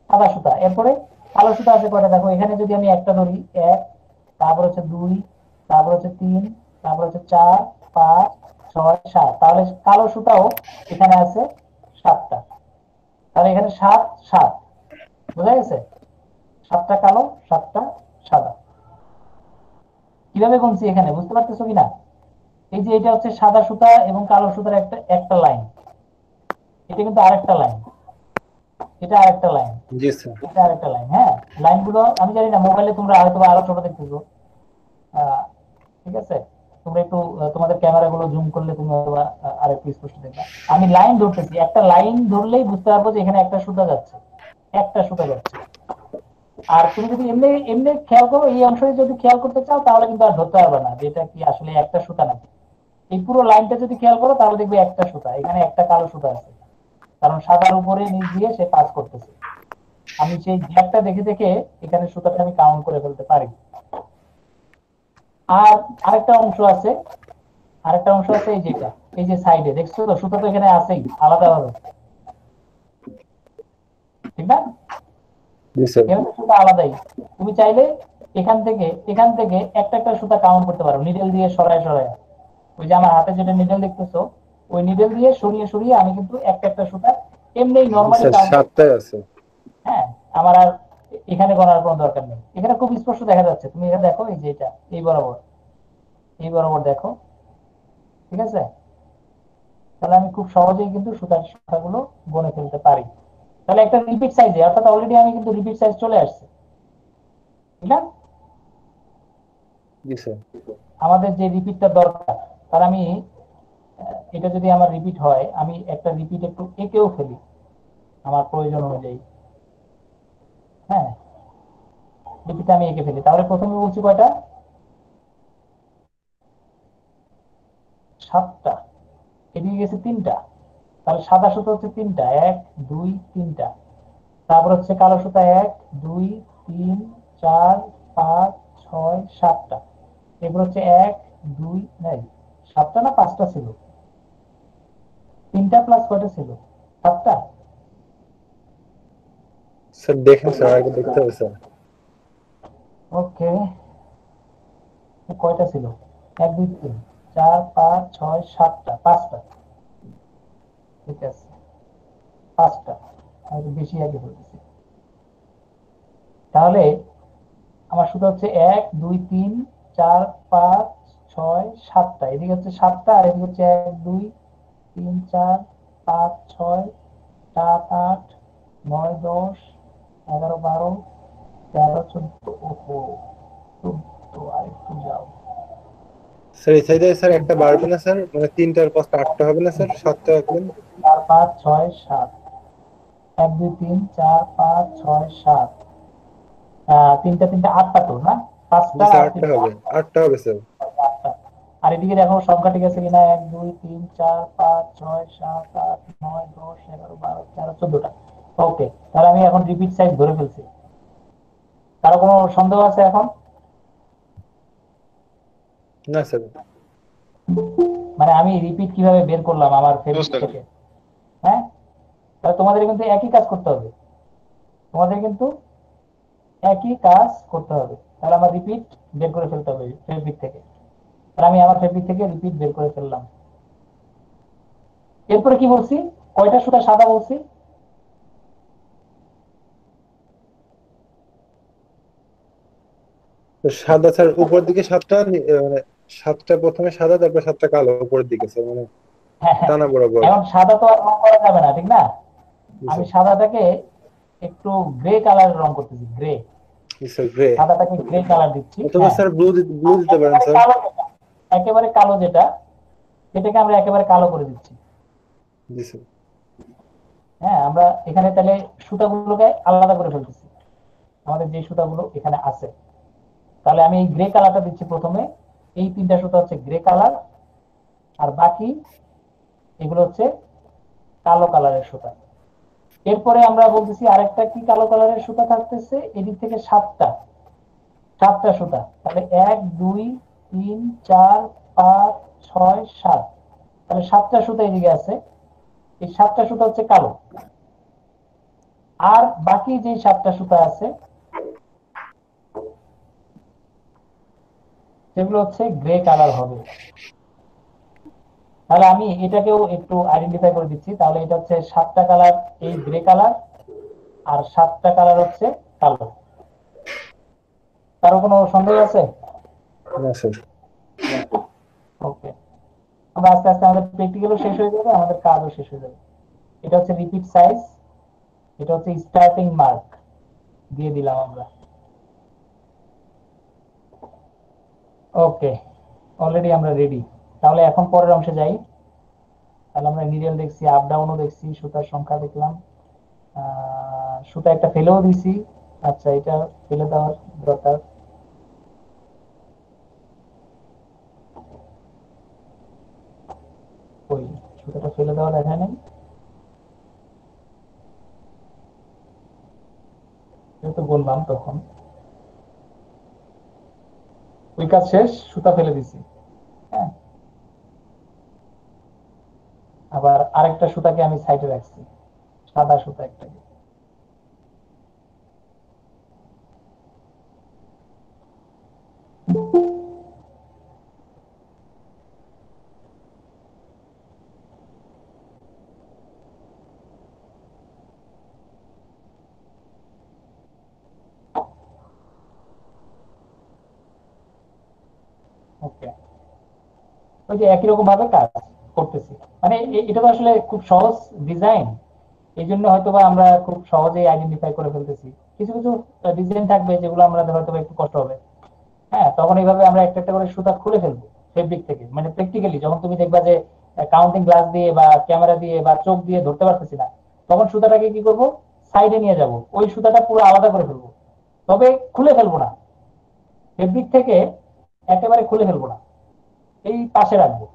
সাদা সুতা। এরপরে কালো সুতা আছে কয়টা, দেখো এখানে যদি আমি একটা ধরি, এক, তারপর হচ্ছে দুই, তারপর হচ্ছে তিন, তারপর হচ্ছে চার, পাঁচ, ছয়, সাত, তাহলে কালো সুতাও এখানে আছে সাতটা। তাহলে এখানে সাত সাত, বোঝা গেছে, সাতটা কালো সাতটা সাদা। কিভাবে গুনছি এখানে বুঝতে পারতেছো কিনা? এই যে এটা হচ্ছে সাদা সুতা এবং কালো সুতার একটা একটা লাইন, এটা কিন্তু আরেকটা লাইন, এটা আরেকটা লাইন, জি স্যার। এটা আরেকটা লাইন। হ্যাঁ, লাইনগুলো আমি জানি না মোবাইলে তোমরা হয়তো আরো ছোট দেখতেছো, ঠিক আছে? তোমরা একটু তোমাদের ক্যামেরা গুলো জুম করলে তুমি হয়তো আরেকটু স্পষ্ট দেখবা। আমি লাইন ধরতেছি, একটা লাইন ধরলেই বুঝতে পারবো যে এখানে একটা সুতা যাচ্ছে, একটা সুতা যাচ্ছে। আর তুমি যদি এমনি এমনি খেয়াল করো, এই অংশে যদি খেয়াল করতে চাও তাহলে কিন্তু আর ধরতে পারবে না যে এটা কি আসলে একটা সুতা নাকি। এই পুরো লাইনটা যদি খেয়াল করো তাহলে দেখবে একটা সুতা, এখানে একটা কালো সুতা আছে, কারণ সাদার উপরে নিচ দিয়ে সে কাজ করতেছে। আমি সেই গ্যাপটা দেখে দেখে এখানে সুতাটা আমি কাউন্ট করে ফেলতে পারি। আর আরেকটা অংশ আছে, আরেকটা অংশ আছে এই যেটা, এই যে সাইডে দেখছো তো সুতা তো এখানে আছেই আলাদাভাবে, ঠিক না? জি স্যার। এখানে সুতা আলাদাই। তুমি চাইলে এখান থেকে একটা একটা সুতা কাউন্ট করতে পারো নিডেল দিয়ে সরায় সরায়। ওই যে আমার হাতে যেটা নিডেল দেখতেছো, ওই নিডেল দিয়ে সরিয়ে সরিয়ে আমি কিন্তু একটা একটা সুতা এমনি নরমালি স্যার কাউন্ট। 7টাই আছে। হ্যাঁ, আমার আর এখানে গণার কোনো দরকার নেই, এখানে খুব স্পষ্ট দেখা যাচ্ছে। তুমি এখানে দেখো, এই যে এটা এই বরাবর, এই বরাবর দেখো, ঠিক আছে? তাহলে আমি খুব সহজেই কিন্তু সুতার সংখ্যাগুলো গণে ফেলতে পারি। তাহলে একটা রিপিট সাইজে, অর্থাৎ অলরেডি আমি কিন্তু রিপিট সাইজ চলে আসছে, ঠিক না? জি স্যার। আমাদের যে রিপিটটা দরকার, তার আমি এটা যদি আমার রিপিট হয়, আমি একটা রিপিট একটু এঁকেও ফেলি আমার প্রয়োজন অনুযায়ী। হ্যাঁ, রিপিট আমি এঁকে ফেলি। তাহলে প্রথমে বলছি কয়টা? 7টা। এদিকে গেছে 3টা, তাহলে সাদা সুতো হচ্ছে 3টা, 1 2 3টা। তারপর হচ্ছে কালো সুতা 1 2 3 4 5 6 7টা। এগুলো হচ্ছে 1 2 নাই, 7টা না 5টা ছিল? 3টা প্লাস কয়টা ছিল? 7টা। স্যার দেখেন স্যার, আগে দেখতে হবে স্যার। ওকে, কয়টা ছিল? 1 2 3 4 5 6 7টা, 5টা। ঠিক আছে, 5টা। আমি বেশি আগে বলতেছি। তাহলে আমার সুতো হচ্ছে 1 2 3 4 5 6 7টা। এদিকে হচ্ছে 7টা, আর এদিকে হচ্ছে 1 2 3 4 5 6 7 8 9 10 11 12 13 14। ওহো, 14। আর একটু যাও। স্যার এই সাইডে স্যার একটা বাড়বে না স্যার, মানে 3টার পাঁচটা 8টা হবে না স্যার? 7টা রাখলেন। 4 5 6 7, 1 2 3 4 5 6 7, তিনটা তিনটা 8টা তো না? জি 5টা স্যার, আর 8টা 3টা হবে, 8টা হবে স্যার। 8টা। আর এদিকে দেখো সংখ্যা ঠিক আছে কিনা? 1 2 3 4 5 6 7 8 9 10 11 12 13 14টা। ওকে, তাহলে আমি এখন রিপিট সাইজ ধরে ফেলছি। কারো কোনো সন্দেহ আছে এখন? না স্যার। মানে আমি রিপিট কিভাবে বের করলাম আমার নো ফেব্রিক স্যার। থেকে? হ্যাঁ, তাহলে তোমাদের কিন্তু একই কাজ করতে হবে, তোমাদের কিন্তু একই কাজ করতে হবে। তাহলে আমার রিপিট বের করে ফেলতে হবে ফেব্রিক থেকে। তাহলে আমি আমার ফেব্রিক থেকে রিপিট বের করে ফেললাম। এরপরে কি বলছি? কয়টা সুতা সাদা বলছি? তো সাদা স্যার উপর দিকে 7টা, মানে 7টা প্রথমে সাদা, তারপর 7টা কালো উপরের দিকে স্যার, মানে হ্যাঁ হ্যাঁ, টানা বরাবর। এখন সাদা তো আর রং করা যাবে না, ঠিক না? জি আমি স্যার। সাদাটাকে একটু গ্রে কালার রং করতেছি, গ্রে। জি স্যার, গ্রে। সাদাটাকে গ্রে কালার দিচ্ছি। অথবা হ্যাঁ, স্যার ব্লু, ব্লু আর দিতে পারেন একেবারে স্যার। কালো যেটা, একেবারে কালো যেটা, সেটাকে আমরা একেবারে কালো করে দিচ্ছি। জি স্যার। হ্যাঁ, আমরা এখানে তাহলে সুতাগুলোকে আলাদা করে ফেলতেছি, আমাদের যে সুতাগুলো এখানে আছে। তাহলে আমি এই গ্রে কালারটা দিচ্ছি প্রথমে। এই 3টা সুতা হচ্ছে গ্রে কালার, আর বাকি এগুলো হচ্ছে কালো কালারের সুতা। এরপরে আমরা বলতেছি আরেকটা কি কালো কালারের সুতা থাকতেছে, এদিক থেকে 7টা সুতা। তাহলে 1 2 3 4 5 6 7, তাহলে 7টা সুতা এদিকে আছে। এই 7টা সুতা হচ্ছে কালো, আর বাকি যে 7টা সুতা আছে সেগুলো হচ্ছে গ্রে কালার হবে। তাহলে আমি এটাকেও একটু আইডেন্টিফাই করে দিচ্ছি। তাহলে এটা হচ্ছে 7টা কালার, এই গ্রে কালার, আর 7টা কালার হচ্ছে কালো। কারো কোনো সন্দেহ আছে? না স্যার। ওকে, আমরা আস্তে আস্তে আমাদের প্র্যাকটিক্যালও শেষ হয়ে যাবে, আমাদের কাজও শেষ হয়ে যাবে। এটা হচ্ছে রিপিট সাইজ, এটা হচ্ছে স্টার্টিং মার্ক দিয়ে দিলাম আমরা। ওকে, অলরেডি আমরা রেডি। তাহলে এখন পরের অংশে যাই। তাহলে আমরা নিডেল দেখছি, আপ ডাউনও দেখছি, সুতার সংখ্যা দেখলাম, সুতা একটা ফেলেও দিছি। আচ্ছা, এটা ফেলে দেওয়ার দরকার। ওই সুতাটা ফেলে দেওয়া দেখা নেই, তো বললাম তখন। ওই কাজ শেষ, সুতা ফেলে দিছি। হ্যাঁ, আবার আরেকটা সুতাকে আমি সাইডে রাখছি, সাদা সুতা একটাকে। ওকে, ওই যে একই রকম ভাবে কাজ করতেছি। মানে এটা তো আসলে খুব সহজ ডিজাইন, এই জন্য হয়তো বা আমরা খুব সহজেই আইডেন্টিফাই করে ফেলতেছি। কিছু কিছু ডিজাইন থাকবে যেগুলো আমরা হয়তো একটু কষ্ট হবে। হ্যাঁ, তখন এইভাবে আমরা একটা একটা করে সুতা খুলে ফেলবো ফেব্রিক থেকে। মানে প্র্যাকটিক্যালি যখন তুমি দেখবা যে কাউন্টিং গ্লাস দিয়ে বা ক্যামেরা দিয়ে বা চোখ দিয়ে ধরতে পারতেছি না, তখন সুতাটাকে কি করব, সাইডে নিয়ে যাব, ওই সুতাটা পুরো আলাদা করে ফেলবো। তবে খুলে ফেলবো না ফেব্রিক থেকে, একেবারে খুলে ফেলবো না, এই পাশে রাখবো।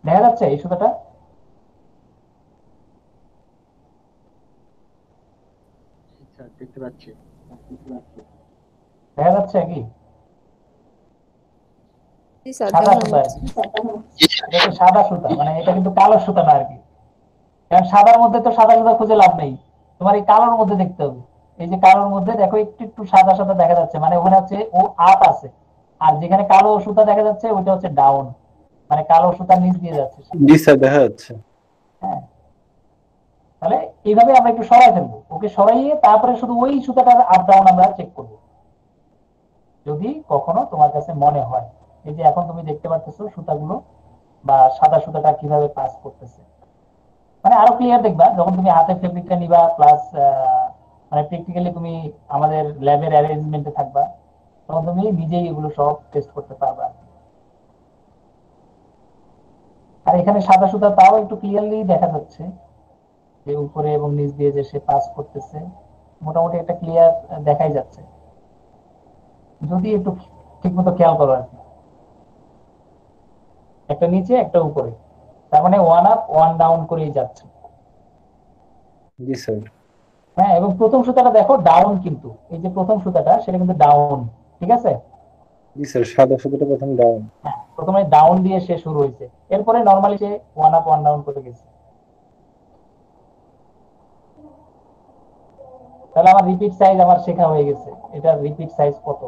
দেখা যাচ্ছে এই সুতাটা? দেখতে পাচ্ছি। দেখা যাচ্ছে কি? জি স্যার, সাদা দেখা সুতা আর যাচ্ছে। কি, এটা হচ্ছে সাদা সুতা, মানে এটা কিন্তু কালো সুতা না আর কি। কারণ সাদার মধ্যে তো সাদা সুতা খুঁজে লাভ নেই, তোমার এই কালোর মধ্যে দেখতে হবে। এই যে কালোর মধ্যে দেখো একটু একটু সাদা সাদা দেখা যাচ্ছে, মানে ওখানে হচ্ছে ও আপ আছে। আর যেখানে কালো সুতা দেখা যাচ্ছে ওটা হচ্ছে ডাউন, মানে কালো সুতা নিচ দিয়ে যাচ্ছে। জি স্যার, দেখা যাচ্ছে। হ্যাঁ, তাহলে এইভাবে আমরা একটু সরাই ফেলবো, ওকে সরাইয়ে তারপরে শুধু ওই সুতাটার আপ ডাউন আমরা চেক করবো, যদি কখনো তোমার কাছে মনে হয়। এই যে এখন তুমি দেখতে পাচ্ছ সুতাগুলো বা সাদা সুতাটা কিভাবে পাস করতেছে। মানে আরো ক্লিয়ার দেখবা যখন তুমি হাতে ফেব্রিকটা নিবা, প্লাস মানে প্র্যাকটিক্যালি তুমি আমাদের ল্যাবের অ্যারেঞ্জমেন্টে থাকবা, তখন তুমি নিজেই এগুলো সব টেস্ট করতে পারবা। আর এখানে সাদা সুতা তাও একটু ক্লিয়ারলি দেখা যাচ্ছে যে উপরে এবং নিচ দিয়ে যে সে পাস করতেছে, মোটামুটি একটা ক্লিয়ার দেখাই যাচ্ছে, যদি একটু ঠিক মতো খেয়াল করো আর কি। একটা নিচে একটা উপরে, তার মানে ওয়ান আপ ওয়ান ডাউন করেই যাচ্ছে। জি স্যার। হ্যাঁ, এবং প্রথম সুতাটা দেখো ডাউন, কিন্তু এই যে প্রথম সুতাটা সেটা কিন্তু ডাউন, ঠিক আছে? জি স্যার, সাদা সুতোটা প্রথম ডাউন। হ্যাঁ, প্রথমে ডাউন দিয়ে সে শুরু হয়েছে, এরপরে নর্মালি সে ওয়ান আপ ওয়ান ডাউন করে গেছে। তাহলে আমার রিপিট সাইজ আমার শেখা হয়ে গেছে, এটা রিপিট সাইজ কত।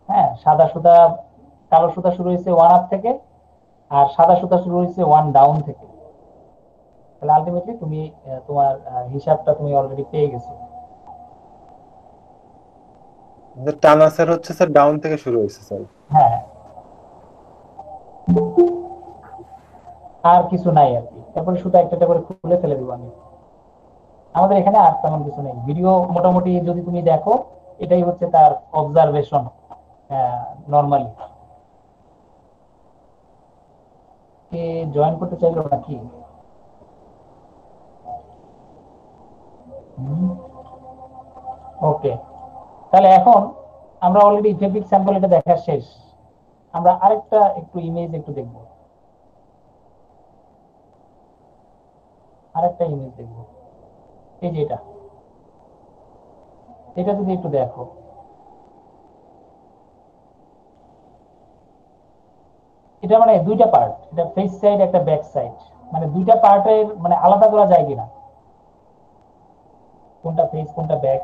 হ্যাঁ, সাদা সুতা কালো সুতা শুরু হয়েছে ওয়ান আপ থেকে, আর সাদা সুতা শুরু হয়েছে ওয়ান ডাউন থেকে। তাহলে আলটিমেটলি তুমি তোমার হিসাবটা তুমি অলরেডি পেয়ে গেছো। টানা স্যার হচ্ছে স্যার ডাউন থেকে শুরু হয়েছে স্যার। হ্যাঁ, আর কিছু নাই আর কি। তারপরে সুতা একটা একটা করে খুলে ফেলে দিব আমি। আমাদের এখানে আর তেমন কিছু নেই। ভিডিও মোটামুটি যদি তুমি দেখো, এটাই হচ্ছে তার অবজারভেশন নর্মালি। কে জয়েন করতে চাইলো নাকি? ওকে, তাহলে এখন আমরা অলরেডি ফেব্রিক স্যাম্পল এটা দেখা শেষ। আমরা আরেকটা একটু ইমেজ একটু দেখবো, আরেকটা ইমেজ দেখবো। এই যে এটা, এটা যদি একটু দেখো, এটা মানে দুইটা পার্ট, এটা ফেস সাইড একটা ব্যাক সাইড, মানে দুইটা পার্টের মানে আলাদা করা যায় কিনা, কোনটা ফেস কোনটা ব্যাক।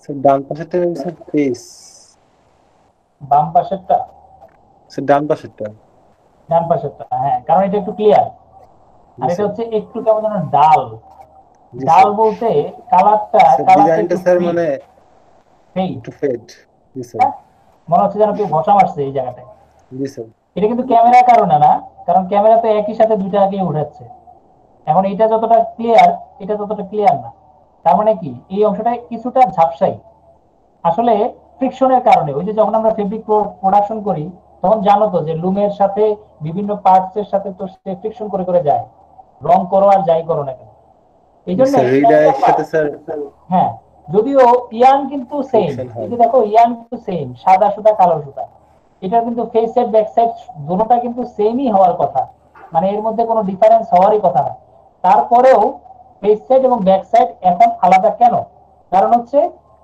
স্যার ডান পাশেরটা স্যার ফেস। বাম পাশেরটা? স্যার ডান পাশেরটা। ডান পাশেরটা, হ্যাঁ, কারণ এটা একটু ক্লিয়ার। আর এটা হচ্ছে একটু কেমন যেন ডাল। জি ডাল স্যার। বলতে কালারটা স্যার ডিজাইনটা একটু স্যার মানে ফেড, একটু ফেড। জি স্যার। মনে হচ্ছে যেন কেউ ঘষা মারছে এই জায়গাটায়। জি স্যার। এটা কিন্তু ক্যামেরার কারণে না, কারণ ক্যামেরা তো একই সাথে দুইটা আগে উঠাচ্ছে। এখন এটা যতটা ক্লিয়ার, এটা ততটা ক্লিয়ার না। তার মানে কি এই অংশটা কিছুটা ঝাপসাই। আসলে ফ্রিকশনের কারণে, ওই যে যখন আমরা ফেব্রিক প্রোডাকশন করি তখন জানো তো যে লুমের সাথে বিভিন্ন পার্টস এর সাথে তো সে ফ্রিকশন করে করে যায়, রং করো আর যাই করো না কেন। এই জি জন্য স্যার রিডাইয়ের সাথে স্যার হ্যাঁ, যদিও ইয়ান কিন্তু সেম, ফ্রিকশন এই হয়। যে দেখো ইয়ান কিন্তু সেম, সাদা সুতা কালো সুতা, এটা কিন্তু ফেস সাইড ব্যাক সাইড দুটোটা কিন্তু সেমই হওয়ার কথা, মানে এর মধ্যে কোনো ডিফারেন্স হওয়ারই কথা না। তারপরেও ফেস সাইড এবং ব্যাক সাইড এখন আলাদা কেন? কারণ হচ্ছে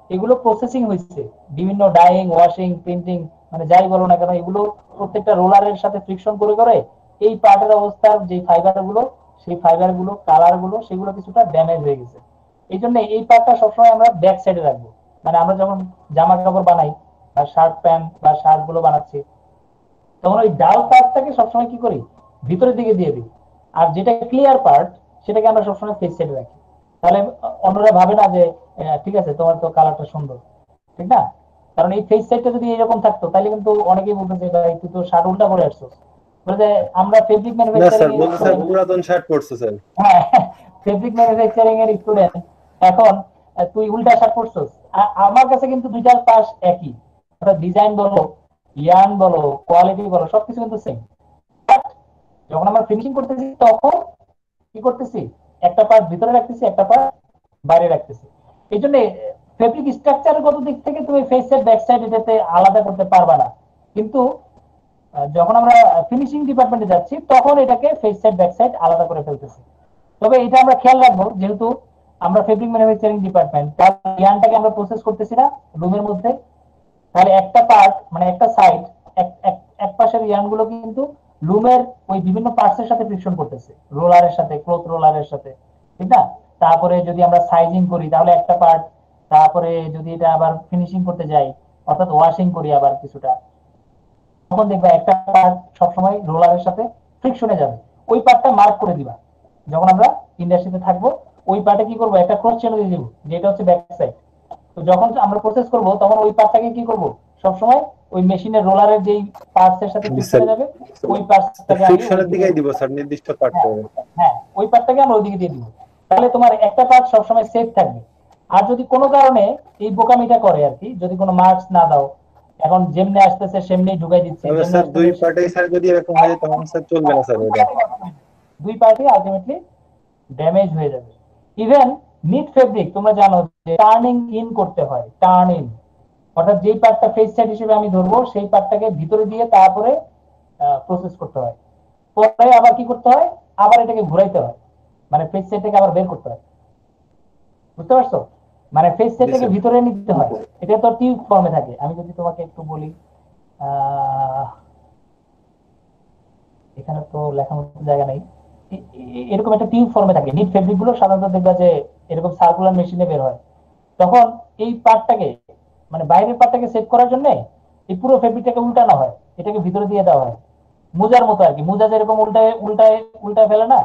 এগুলো প্রসেসিং হয়েছে, বিভিন্ন ডাইং, ওয়াশিং, প্রিন্টিং, মানে যাই বলো না কেন, এগুলো প্রত্যেকটা রোলারের সাথে ফ্রিকশন করে করে এই পার্টের অবস্থার যে ফাইবার গুলো, সেই ফাইবার গুলো, কালার গুলো, সেগুলো কিছুটা ড্যামেজ হয়ে গেছে। এই জন্য এই পার্টটা সবসময় আমরা ব্যাক সাইডে রাখবো। মানে আমরা যখন জামা কাপড় বানাই বা শার্ট প্যান্ট বা শার্ট গুলো বানাচ্ছি, তখন ওই ডাল পার্টটাকে সবসময় কি করি, ভিতরের দিকে দিয়ে দিই। আর যেটা ক্লিয়ার পার্ট সেটাকে আমরা সবসময় ফেস সাইডে রাখি। তাহলে অন্যরা ভাবে না যে ঠিক আছে তোমার তো কালারটা সুন্দর, ঠিক না? কারণ এই ফেস সাইডটা যদি এরকম থাকতো তাহলে কিন্তু অনেকেই বলতো যে ভাই তুই তো শার্ট উল্টা করে আসছো। বলে যে আমরা ফেব্রিক না ম্যানুফ্যাকচারিং স্যার, এর বলতে স্যার পুরাতন শার্ট পরছে স্যার। হ্যাঁ, ফেব্রিক ম্যানুফ্যাকচারিং এর স্টুডেন্ট এখন তুই উল্টা শার্ট পরছস। আমার কাছে কিন্তু দুইটার পাশ একই, ডিজাইন বলো, ইয়ার্ন বলো, কোয়ালিটি বলো, সবকিছু কিন্তু সেম। যখন আমরা ফিনিশিং করতেছি তখন কি করতেছি, একটা পার্ট ভিতরে রাখতেছি, একটা পার্ট বাইরে রাখতেছি। এই জন্য ফেব্রিক স্ট্রাকচার গত দিক থেকে তুমি ফেস সাইড ব্যাক সাইড এটাতে আলাদা করতে পারবা না। কিন্তু যখন আমরা ফিনিশিং ডিপার্টমেন্টে যাচ্ছি তখন এটাকে ফেস সাইড ব্যাক সাইড আলাদা করে ফেলতেছি। তবে এটা আমরা খেয়াল রাখবো, যেহেতু আমরা ফেব্রিক ম্যানুফ্যাকচারিং ডিপার্টমেন্ট, তার জ্ঞানটাকে আমরা প্রসেস করতেছি না রুমের মধ্যে, তাহলে একটা পার্ট মানে একটা সাইড, এক পাশের ইয়ার্ন গুলো কিন্তু লুমের ওই বিভিন্ন পার্টস এর সাথে ফ্রিকশন করতেছে, রোলারের সাথে, ক্লথ রোলারের সাথে, ঠিক না? তারপরে যদি আমরা সাইজিং করি তাহলে একটা পার্ট, তারপরে যদি এটা আবার ফিনিশিং করতে যাই, অর্থাৎ ওয়াশিং করি আবার কিছুটা, তখন দেখবা একটা পার্ট সবসময় রোলারের সাথে ফ্রিকশনে যাবে। ওই পার্টটা মার্ক করে দিবা। যখন আমরা ইন্ডাস্ট্রিতে থাকবো ওই পার্টে কি করবো, একটা ক্রস চেন দিয়ে দিব, যেটা হচ্ছে ব্যাক সাইড। তো যখন আমরা প্রসেস করব তখন ওই পার্টটাকে কি করব, সবসময় ওই মেশিনের রোলারের যেই পার্টস এর সাথে জি ফিক্স স্যার, হয়ে যাবে, ওই পার্টসটাকে আমি ফ্রিকশনের ওইদিকে, দিকেই দিব স্যার, নির্দিষ্ট পার্ট হ্যাঁ করে। হ্যাঁ, ওই পার্টটাকে আমরা ওইদিকে দিয়ে দিব। তাহলে তোমার একটা পার্ট সবসময় সেফ থাকবে। আর যদি কোনো কারণে এই বোকামিটা করে আর কি, যদি কোনো মার্কস না দাও, এখন যেমনি আসতেছে সেমনি ঢুকাই দিচ্ছি, তবে যেমনি স্যার দুই আসতেছে পার্টেই স্যার যদি এরকম হয়ে যায় তখন স্যার চলবে না স্যার ওটা। দুই পার্টি আলটিমেটলি ড্যামেজ হয়ে যাবে। ইভেন নিট ফেব্রিক তোমরা জানো যে টার্নিং ইন করতে হয়, টার্ন ইন, অর্থাৎ যেই পার্টটা ফেস সাইড হিসেবে আমি ধরবো সেই পার্টটাকে ভিতরে দিয়ে তারপরে প্রসেস করতে হয়। পরে আবার কি করতে হয়, আবার এটাকে ঘুরাইতে হয়, মানে ফেস সাইড থেকে আবার বের করতে হয়। বুঝতে পারছো? মানে ফেস জি সাইডটাকে স্যার। ভিতরে নিতে হয়। এটা তো টিউব ফর্মে থাকে। আমি যদি তোমাকে একটু বলি, আহ এখানে তো লেখার মতো জায়গা নেই। এরকম একটা টিউব ফর্মে থাকে নিট ফেব্রিক গুলো, সাধারণত দেখবা যে এরকম সার্কুলার মেশিনে বের হয়। তখন এই পার্টটাকে, মানে বাইরের পার্টটাকে সেট করার জন্য এই পুরো ফেব্রিকটাকে উল্টানো হয়, এটাকে ভিতরে দিয়ে দেওয়া হয়, মোজার মতো আর কি। মোজা যেরকম উল্টায় উল্টায় উল্টায় ফেলে না,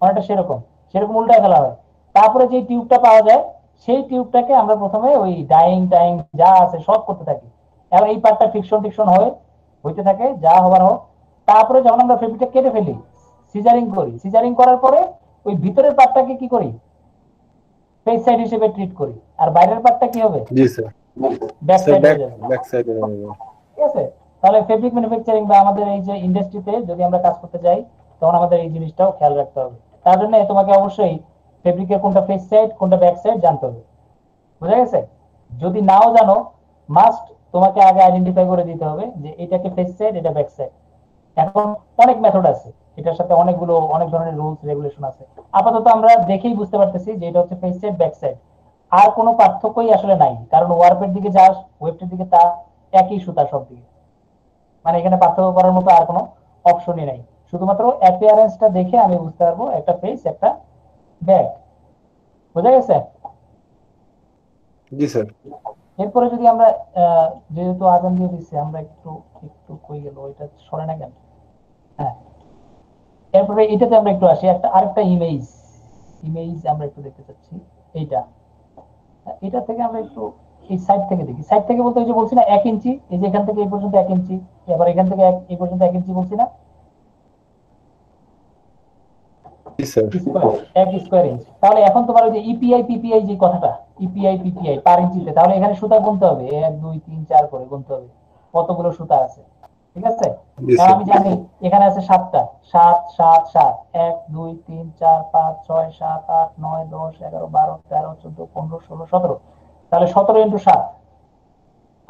অনেকটা সেরকম, সেরকম উল্টায় ফেলা হয়। তারপরে যে টিউবটা পাওয়া যায় সেই টিউবটাকে আমরা প্রথমে ওই ডাইং টাইং যা আছে সব করতে থাকি। এবার এই পার্টটা ফিকশন টিকশন হইতে থাকে, যা হবার হোক। তারপরে যখন আমরা ফেব্রিকটা কেটে ফেলি, সিজারিং করি, সিজারিং করার পরে ওই ভিতরের পার্টটাকে কি করি, ফেস সাইড হিসেবে ট্রিট করি, আর বাইরের পার্টটা কি হবে, জি sir. Back sir side back হয়ে যাবে। ব্যাক সাইডে হবে। ঠিক আছে? তাহলে ফেব্রিক ম্যানুফ্যাকচারিং বা আমাদের এই যে ইন্ডাস্ট্রিতে যদি আমরা কাজ করতে যাই তখন আমাদের এই জিনিসটাও খেয়াল রাখতে হবে। তার জন্য তোমাকে অবশ্যই ফেব্রিকের কোনটা ফেস সাইড কোনটা ব্যাক সাইড জানতে হবে। বুঝা গেছে? যদি নাও জানো, মাস্ট তোমাকে আগে আইডেন্টিফাই করে দিতে হবে যে এটাকে ফেস সাইড, এটা ব্যাক সাইড। এখন অনেক মেথড আছে, এটার সাথে অনেক ধরনের রুলস রেগুলেশন আছে। আপাতত আমরা দেখেই বুঝতে পারতেছি যে এটা হচ্ছে ফেস সাইড ব্যাক সাইড। আর কোনো পার্থক্যই আসলে নাই, কারণ ওয়ার্পের দিকে যাস, ওয়েবটের দিকে তা, একই সুতা সব দিকে। মানে এখানে পার্থক্য করার মতো আর কোনো অপশনই নাই। শুধুমাত্র অ্যাপিয়ারেন্সটা দেখে আমি বুঝতে পারবো একটা ফেস একটা ব্যাক। বোঝা গেছে? জি স্যার। এরপরে যদি আমরা যেহেতু আজান দিয়ে দিচ্ছি, আমরা একটু একটু কই গেল ওইটা সরে না কেন? হ্যাঁ, এরপরে এটাতে আমরা একটু আসি, আরেকটা ইমেজ আমরা একটু দেখতে চাচ্ছি। এইটা, এটা থেকে আমরা একটু এই সাইড থেকে দেখি। সাইড থেকে বলতে ওই যে বলছি না 1 ইঞ্চি, এই যে এখান থেকে এই পর্যন্ত 1 ইঞ্চি, এবার এখান থেকে এই পর্যন্ত 1 ইঞ্চি বলছি না, জি স্যার। এক স্কোয়ার ইঞ্চ। তাহলে এখন তোমার ওই যে ইপিআই পিপিআই যে কথাটা, ইপিআই পিপিআই পার ইঞ্চিতে, তাহলে এখানে সুতা গুনতে হবে 1 2 3 4 করে গুনতে হবে কতগুলো সুতা আছে, ঠিক আছে? জি কারণ স্যার। আমি জানি এখানে আছে 7টা, 7 7 7, 1 2 3 4 5 6 7 8 9 10 11 12 13 14 15 16 17, তাহলে 17 ইন্টু 7।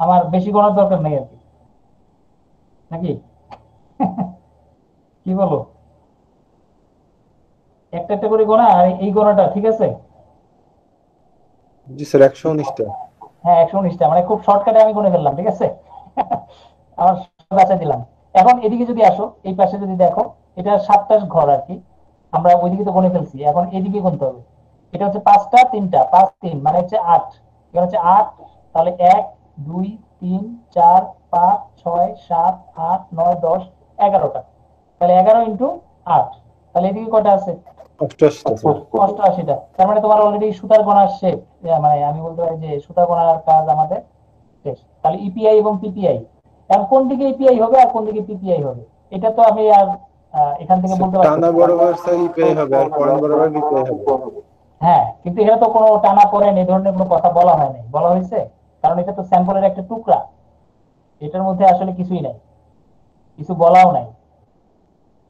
আমার বেশি গণার দরকার নেই আর কি, নাকি? কি বলো? একটা একটা করে গোনা, আর এই গোনাটা ঠিক আছে? জি স্যার 119টা। হ্যাঁ 119টা, মানে খুব শর্টকাটে আমি গুনে ফেললাম, ঠিক আছে? আমার বাঁচা দিলাম। এখন এদিকে যদি আসো, এই পাশে যদি দেখো, এটা 7টা ঘর আর কি, আমরা ওইদিকে তো গুনে ফেলছি, এখন এদিকে গুনতে হবে। এটা হচ্ছে 5টা 3টা, 5 3 মানে হচ্ছে 8, এটা হচ্ছে 8। তাহলে 1 2 3 4 5 6 7 8 9 10 11টা, তাহলে 11 ইন্টু 8, তাহলে এদিকে কয়টা আছে? 88টা স্যার। 88টা। তার মানে তোমার অলরেডি সুতার গোনার শেপ, মানে আমি বলতে পারি যে সুতার গোনার কাজ আমাদের শেষ। তাহলে ইপিআই এবং পিপিআই, এখন কোন দিকে ইপিআই হবে আর কোন দিকে পিপিআই হবে, এটা তো আমি আর এখান থেকে বলতে পারছি টানা না। বরাবর স্যার ইপিআই হবে আর পয়েন্ট বরাবর বিপিআই হবে। হ্যাঁ, কিন্তু এখানে তো কোনো টানা পড়েন এই ধরনের কোনো কথা বলা হয় নাই, বলা হয়েছে? কারণ এটা তো স্যাম্পলের একটা টুকরা, এটার মধ্যে আসলে কিছুই নাই, কিছু বলাও নাই,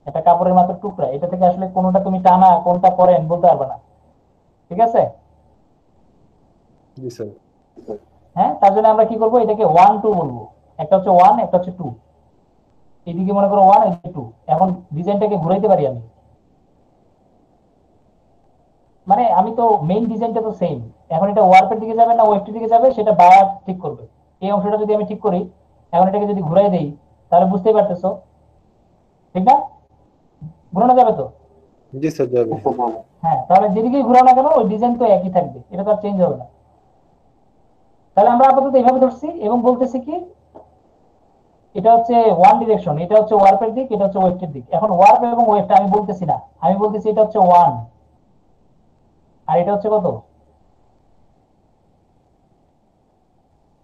এটা কাপড়ের মাত্র টুকরা, এটা থেকে আসলে কোনোটা তুমি টানা কোনটা পরেন বলতে পারবে না, ঠিক আছে? জি স্যার। হ্যাঁ, তার জন্য আমরা কি করবো, এটাকে 1 2 বলবো। একটা হচ্ছে 1, একটা হচ্ছে 2। এদিকে মনে করো 1, এদিকে 2। এখন ডিজাইনটাকে ঘুরাইতে পারি আমি, মানে আমি তো মেইন ডিজাইনটা তো সেম। এখন এটা ওয়ার্পের দিকে যাবে না ওয়েস্টের দিকে যাবে, সেটা বায়ার ঠিক করবে। এই অংশটা যদি আমি ঠিক করি, এখন এটাকে যদি ঘুরাই দেই, তাহলে বুঝতেই পারতেছো, ঠিক না? ঘুরানো যাবে তো? জি স্যার যাবে। হ্যাঁ, তাহলে যেদিকে ঘুরাও না কেন ওই ডিজাইন তো একই থাকবে, এটা তো আর চেঞ্জ হবে না। তাহলে আমরা আপাতত এইভাবে ধরছি এবং বলতেছি কি, এটা হচ্ছে ওয়ান ডিরেকশন, এটা হচ্ছে ওয়ার্পের দিক, এটা হচ্ছে ওয়েস্টের দিক। এখন ওয়ার্প এবং ওয়েস্ট আমি বলতেছি না, আমি বলতেছি এটা হচ্ছে 1 আর এটা হচ্ছে কত,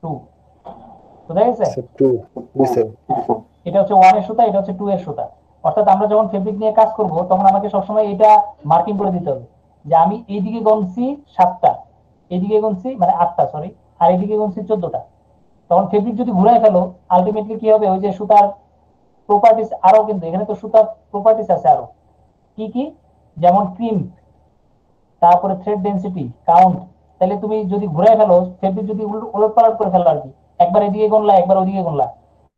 2। বুঝা গেছে? স্যার 2। জি স্যার। এটা হচ্ছে 1 এর সুতা, এটা হচ্ছে 2 এর সুতা। অর্থাৎ আমরা যখন ফেব্রিক নিয়ে কাজ করব তখন আমাকে সবসময় এটা মার্কিং করে দিতে হবে যে আমি এইদিকে গুনছি 7টা, এইদিকে গুনছি মানে 8টা সরি, আর এইদিকে গুনছি 14টা। তখন ফেব্রিক যদি ঘুরায় ফেলো, আলটিমেটলি কি হবে, ওই যে সুতার প্রপার্টিস আরো, কিন্তু এখানে তো সুতার প্রপার্টিস আছে আরো, কি কি, যেমন ক্রিম, তারপরে থ্রেড ডেনসিটি, কাউন্ট। তাহলে তুমি যদি ঘুরায় ফেলো ফেব্রিক, যদি উলট পালট করে ফেলো আর কি, একবার এদিকে গুনলা একবার ওদিকে গুনলা,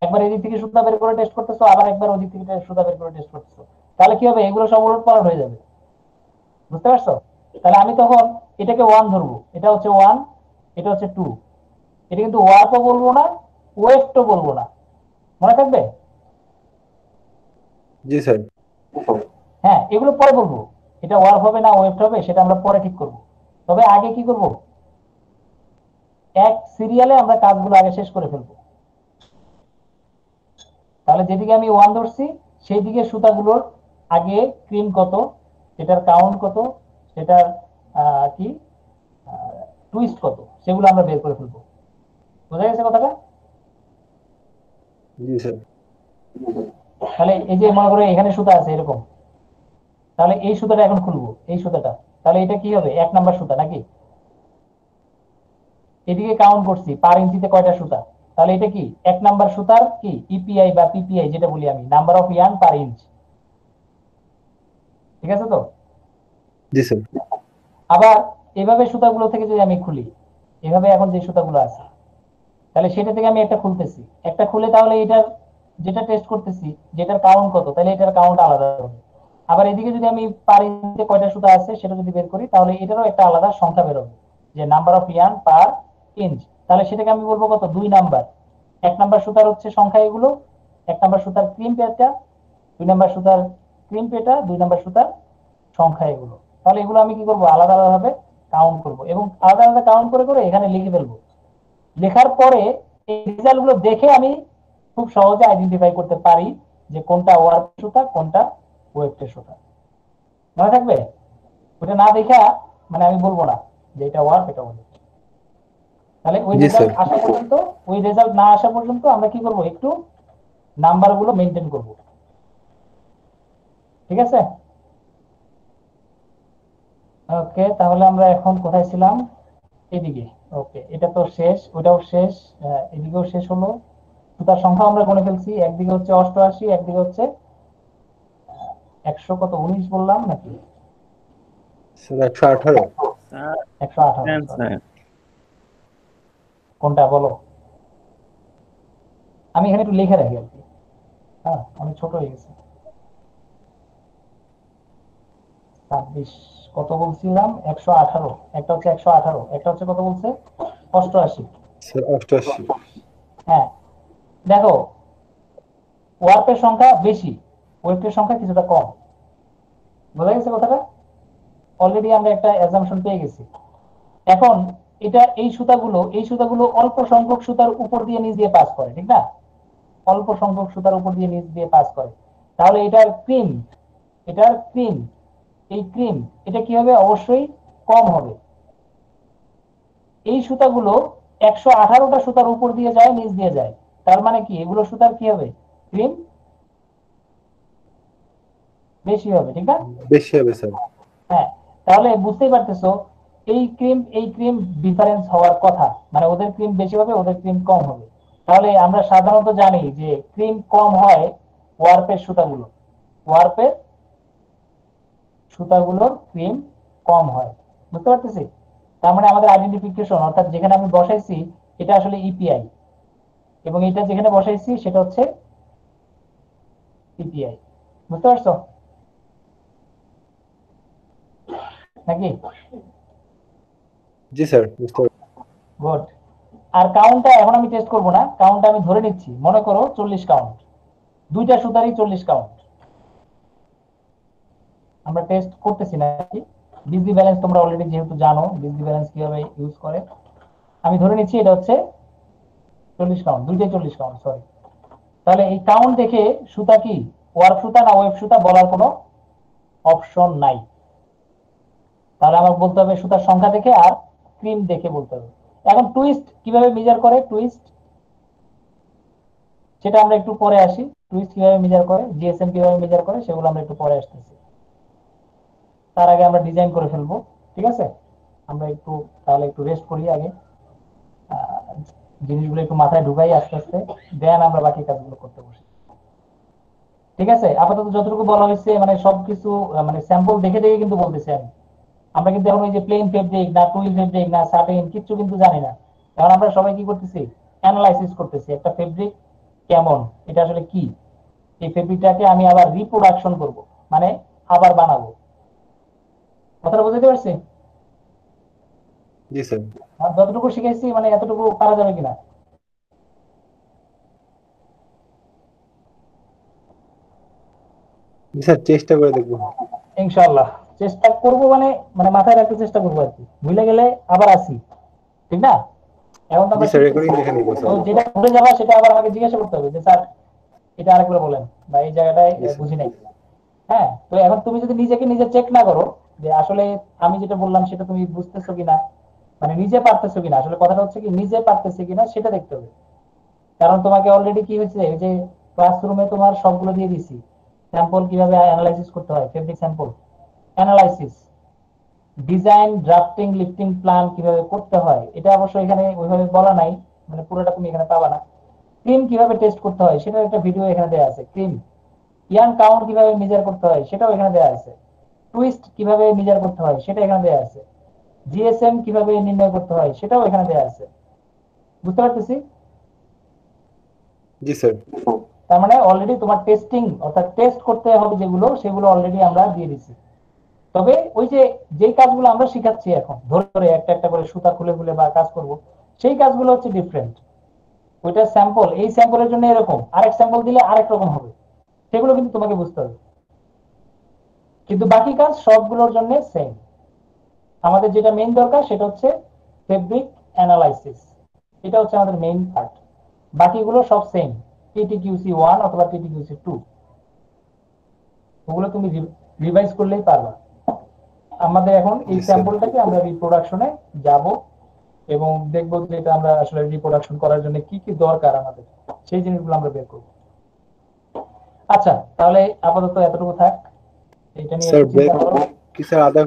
একবার এদিক থেকে সুতা বের করে টেস্ট করতেছো, আবার একবার ওদিক থেকে সুতা বের করে টেস্ট করতেছো, তাহলে কি হবে, এগুলো সব উলট পালট হয়ে যাবে। বুঝতে পারছো? তাহলে আমি তখন এটাকে 1 ধরবো, এটা হচ্ছে 1, এটা হচ্ছে 2। এটা কিন্তু ওয়ার্পও বলবো না, ওয়েস্টও বলবো না, মনে থাকবে? জি স্যার। হ্যাঁ, এগুলো পরে বলবো, এটা ওয়ার্প হবে না ওয়েস্ট হবে সেটা আমরা পরে ঠিক করব। তবে আগে কি করব, এক সিরিয়ালে আমরা কাজগুলো আগে শেষ করে ফেলবো। তাহলে যেদিকে আমি 1 ধরছি সেই দিকে সুতাগুলোর আগে ক্রিম কত, সেটার কাউন্ট কত, সেটার কি টুইস্ট কত, সেগুলো আমরা বের করে ফেলবো। বোঝা গেছে কথাটা? জি স্যার। তাহলে এই যে মনে করো এখানে সুতা আছে এরকম, তাহলে এই সুতাটা এখন খুলবো, এই সুতাটা, তাহলে এটা কি হবে, 1 নাম্বার সুতা নাকি? এদিকে কাউন্ট করছি পার ইঞ্চিতে কয়টা সুতা, তাহলে এটা কি 1 নাম্বার সুতার কি ইপিআই বা পিপিআই যেটা বলি আমি, number of yarn per inch. ঠিক আছে তো? জি স্যার। আবার এভাবে সুতাগুলো থেকে যদি আমি খুলি, এভাবে এখন যে সুতাগুলো আছে, তাহলে সেটা থেকে আমি একটা খুলতেছি, একটা খুলে তাহলে এটার যেটা টেস্ট করতেছি যেটার কাউন্ট কত, তাহলে এটার কাউন্ট আলাদা হবে। আবার এদিকে যদি আমি পার ইঞ্চিতে কয়টা সুতা আছে সেটা যদি বের করি, তাহলে এটারও একটা আলাদা সংখ্যা বের হবে, যে number of yarn per inch. তাহলে সেটাকে আমি বলবো কত, 2 নাম্বার। 1 নাম্বার সুতার হচ্ছে সংখ্যা এগুলো, 1 নাম্বার সুতার ক্রিম পেটা, 2 নাম্বার সুতার ক্রিম পেটা, 2 নাম্বার সুতার সংখ্যা এগুলো। তাহলে এগুলো আমি কি করবো, আলাদা আলাদা ভাবে কাউন্ট করব এবং আলাদা আলাদা কাউন্ট করে করে এখানে লিখে ফেলবো। লেখার পরে এই রেজাল্ট গুলো দেখে আমি খুব সহজে আইডেন্টিফাই করতে পারি যে কোনটা ওয়ার্প সুতা কোনটা ওয়েফটের সুতা, মনে থাকবে? ওটা না দেখা মানে আমি বলবো না যে এটা ওয়ার্প এটা ওয়েফ। তাহলে ওই জি স্যার। রেজাল্ট আসা পর্যন্ত, ওই রেজাল্ট না আসা পর্যন্ত আমরা কি করব, একটু নাম্বার গুলো মেনটেন করব, ঠিক আছে? ওকে, তাহলে আমরা এখন কোথায় ছিলাম? এদিকে। ওকে, এটা তো শেষ, ওটাও শেষ, এদিকেও শেষ হলো। সুতার সংখ্যা আমরা গুনে ফেলছি, একদিকে হচ্ছে 88, একদিকে হচ্ছে 100 কত 19 বললাম নাকি? স্যার 118। স্যার 118, স্যার কোনটা বলো? আমি এখানে একটু লিখে রাখি আর কি। হ্যাঁ, আমি ছোট হয়ে গেছি। 26 কত বলছিলাম? 118, একটা হচ্ছে 118, একটা হচ্ছে কত বলছে? 88। স্যার 88। হ্যাঁ, দেখো ওয়ার্পের সংখ্যা বেশি, ওয়েফের সংখ্যা কিছুটা কম। বোঝা গেছে কথাটা? অলরেডি আমরা একটা অ্যাজাম্পশন পেয়ে গেছি। এখন এটা এই সুতাগুলো অল্প সংখ্যক সুতার উপর দিয়ে নিচ দিয়ে পাস করে, ঠিক না? অল্প সংখ্যক সুতার উপর দিয়ে নিচ দিয়ে পাস করে। তাহলে এটার ক্রিম এই ক্রিম এটা কি হবে? অবশ্যই কম হবে। এই সুতাগুলো 118টা সুতার উপর দিয়ে যায়, নিচ দিয়ে যায়। তার মানে কি এগুলো সুতার কি হবে? ক্রিম বেশি হবে, ঠিক না? বেশি হবে স্যার। হ্যাঁ, তাহলে বুঝতেই পারতেছো এই ক্রিম ডিফারেন্স হওয়ার কথা, মানে ওদের ক্রিম বেশি হবে ওদের ক্রিম কম হবে। তাহলে আমরা সাধারণত জানি যে ক্রিম কম হয় ওয়ার্পের সুতাগুলো, ওয়ার্পের সুতাগুলোর ক্রিম কম হয়। বুঝতে পারতেছি? তার মানে আমাদের আইডেন্টিফিকেশন, অর্থাৎ যেখানে আমি বসাইছি এটা আসলে ইপিআই, এবং এটা যেখানে বসাইছি সেটা হচ্ছে ইপিআই। বুঝতে পারছো নাকি? জি স্যার, বুঝতে পারছি। গুড। আর কাউন্টটা এখন আমি টেস্ট করব না, কাউন্টটা আমি ধরে নিচ্ছি, মনে করো 40 কাউন্ট, দুইটা সুতারই 40 কাউন্ট। আমরা টেস্ট করতেছি নাকি? বিসি ব্যালেন্স তোমরা অলরেডি যেহেতু জানো বিসি ব্যালেন্স কিভাবে ইউজ করে, আমি ধরে নিচ্ছি এটা হচ্ছে 40 কাউন্ট, দুইটাই 40 কাউন্ট, সরি। তাহলে এই কাউন্ট দেখে সুতা কি ওয়ার্ক সুতা না ওয়েব সুতা বলার কোনো অপশন নাই। তাহলে আমার বলতে হবে সুতার সংখ্যা দেখে আর ক্রিম দেখে বলতে হবে। এখন টুইস্ট কিভাবে মেজার করে, টুইস্ট সেটা আমরা একটু পরে আসি। টুইস্ট কিভাবে মেজার করে, জিএসএম কিভাবে মেজার করে, সেগুলো আমরা একটু পরে আসতেছি। তার আগে আমরা ডিজাইন করে ফেলবো, ঠিক আছে? আমরা একটু তাহলে একটু রেস্ট করি আগে, জিনিসগুলো একটু মাথায় ঢুকাই আস্তে আস্তে, দেন আমরা বাকি কাজগুলো করতে বসি। ঠিক আছে, আপাতত যতটুকু বলা হয়েছে মানে সবকিছু মানে স্যাম্পল দেখে দেখে কিন্তু বলতেছি আমি। আমরা কিন্তু এখন ওই যে প্লেন ফেব্রিক না টুইল ফেব্রিক না সাটিন কিচ্ছু কিন্তু জানি না। কারণ আমরা সবাই কি করতেছি, অ্যানালাইসিস করতেছি একটা ফেব্রিক কেমন, এটা আসলে কি, এই ফেব্রিকটাকে আমি আবার রিপ্রোডাকশন করব, মানে আবার বানাবো। কথাটা বুঝতে পারছি? জি স্যার। আর যতটুকু শিখেছি মানে এতটুকু পারা যাবে কিনা? জি স্যার, চেষ্টা করে দেখবো। ইনশাআল্লাহ চেষ্টা করব, মানে মানে মাথায় রাখতে চেষ্টা করবো আর কি, ভুলে গেলে আবার আসি, ঠিক না? এখন তো জি আমরা স্যার, শিখতেছি, রেকর্ডিং দেখে নিবো তো স্যার। যেটা ভুলে যাবা সেটা আবার আমাকে জিজ্ঞাসা করতে হবে যে স্যার এটা আরেকবার বলেন বা এই জায়গাটায় জি স্যার। বুঝি নাই। হ্যাঁ, তো এখন তুমি যদি নিজেকে নিজে চেক না করো যে আসলে আমি যেটা বললাম সেটা তুমি বুঝতেছো কিনা, মানে নিজে পারতেছো কিনা, আসলে কথাটা হচ্ছে কি নিজে পারতেছে কিনা সেটা দেখতে হবে। কারণ তোমাকে অলরেডি কি হয়েছে যে ক্লাসরুমে তোমার সবগুলো দিয়ে দিছি, স্যাম্পল কিভাবে অ্যানালাইসিস করতে হয়, fabric sample analysis, design drafting lifting plan কিভাবে করতে হয়, এটা অবশ্য এখানে ওইভাবে বলা নাই, মানে পুরোটা তুমি এখানে পাবা না। ক্রিম কিভাবে টেস্ট করতে হয় সেটার একটা ভিডিও এখানে দেওয়া আছে, ক্রিম ইয়ান কাউন্ট কিভাবে মেজার করতে হয় সেটাও এখানে দেওয়া আছে, টুইস্ট কিভাবে মেজার করতে হয় সেটা এখানে দেওয়া আছে, জিএসএম কিভাবে নির্ণয় করতে হয় সেটাও এখানে দেওয়া আছে। বুঝতে পারতেছি? জি স্যার। তার মানে অলরেডি তোমার টেস্টিং অর্থাৎ টেস্ট করতে হবে যেগুলো সেগুলো অলরেডি আমরা দিয়ে দিচ্ছি। তবে ওই যে যেই কাজগুলো আমরা শিখাচ্ছি এখন ধরে ধরে একটা একটা করে সুতা খুলে খুলে বা কাজ করব, সেই কাজগুলো হচ্ছে ডিফারেন্ট। ওইটা স্যাম্পল, এই স্যাম্পলের জন্য এরকম, আরেক স্যাম্পল দিলে আরেক রকম হবে, সেগুলো কিন্তু তোমাকে বুঝতে হবে। কিন্তু বাকি কাজ সবগুলোর জন্য সেম। আমাদের যেটা মেইন দরকার সেটা হচ্ছে ফেব্রিক অ্যানালাইসিস, এটা হচ্ছে আমাদের মেইন পার্ট, বাকিগুলো সব সেম। TTQC 1 অথবা TTQC 2, ওগুলো তুমি রিভাইজ করলেই পারবা। আমাদের এখন এই জি, স্যার। স্যাম্পলটাকে আমরা রিপ্রোডাকশনে যাব এবং দেখবো যে এটা আমরা আসলে রিপ্রোডাকশন করার জন্য কি কি দরকার আমাদের, সেই জিনিসগুলো আমরা বের করব। আচ্ছা, তাহলে আপাতত এতটুকু থাক, এটা নিয়ে স্যার একটু চিন্তা করো। কি স্যার আধা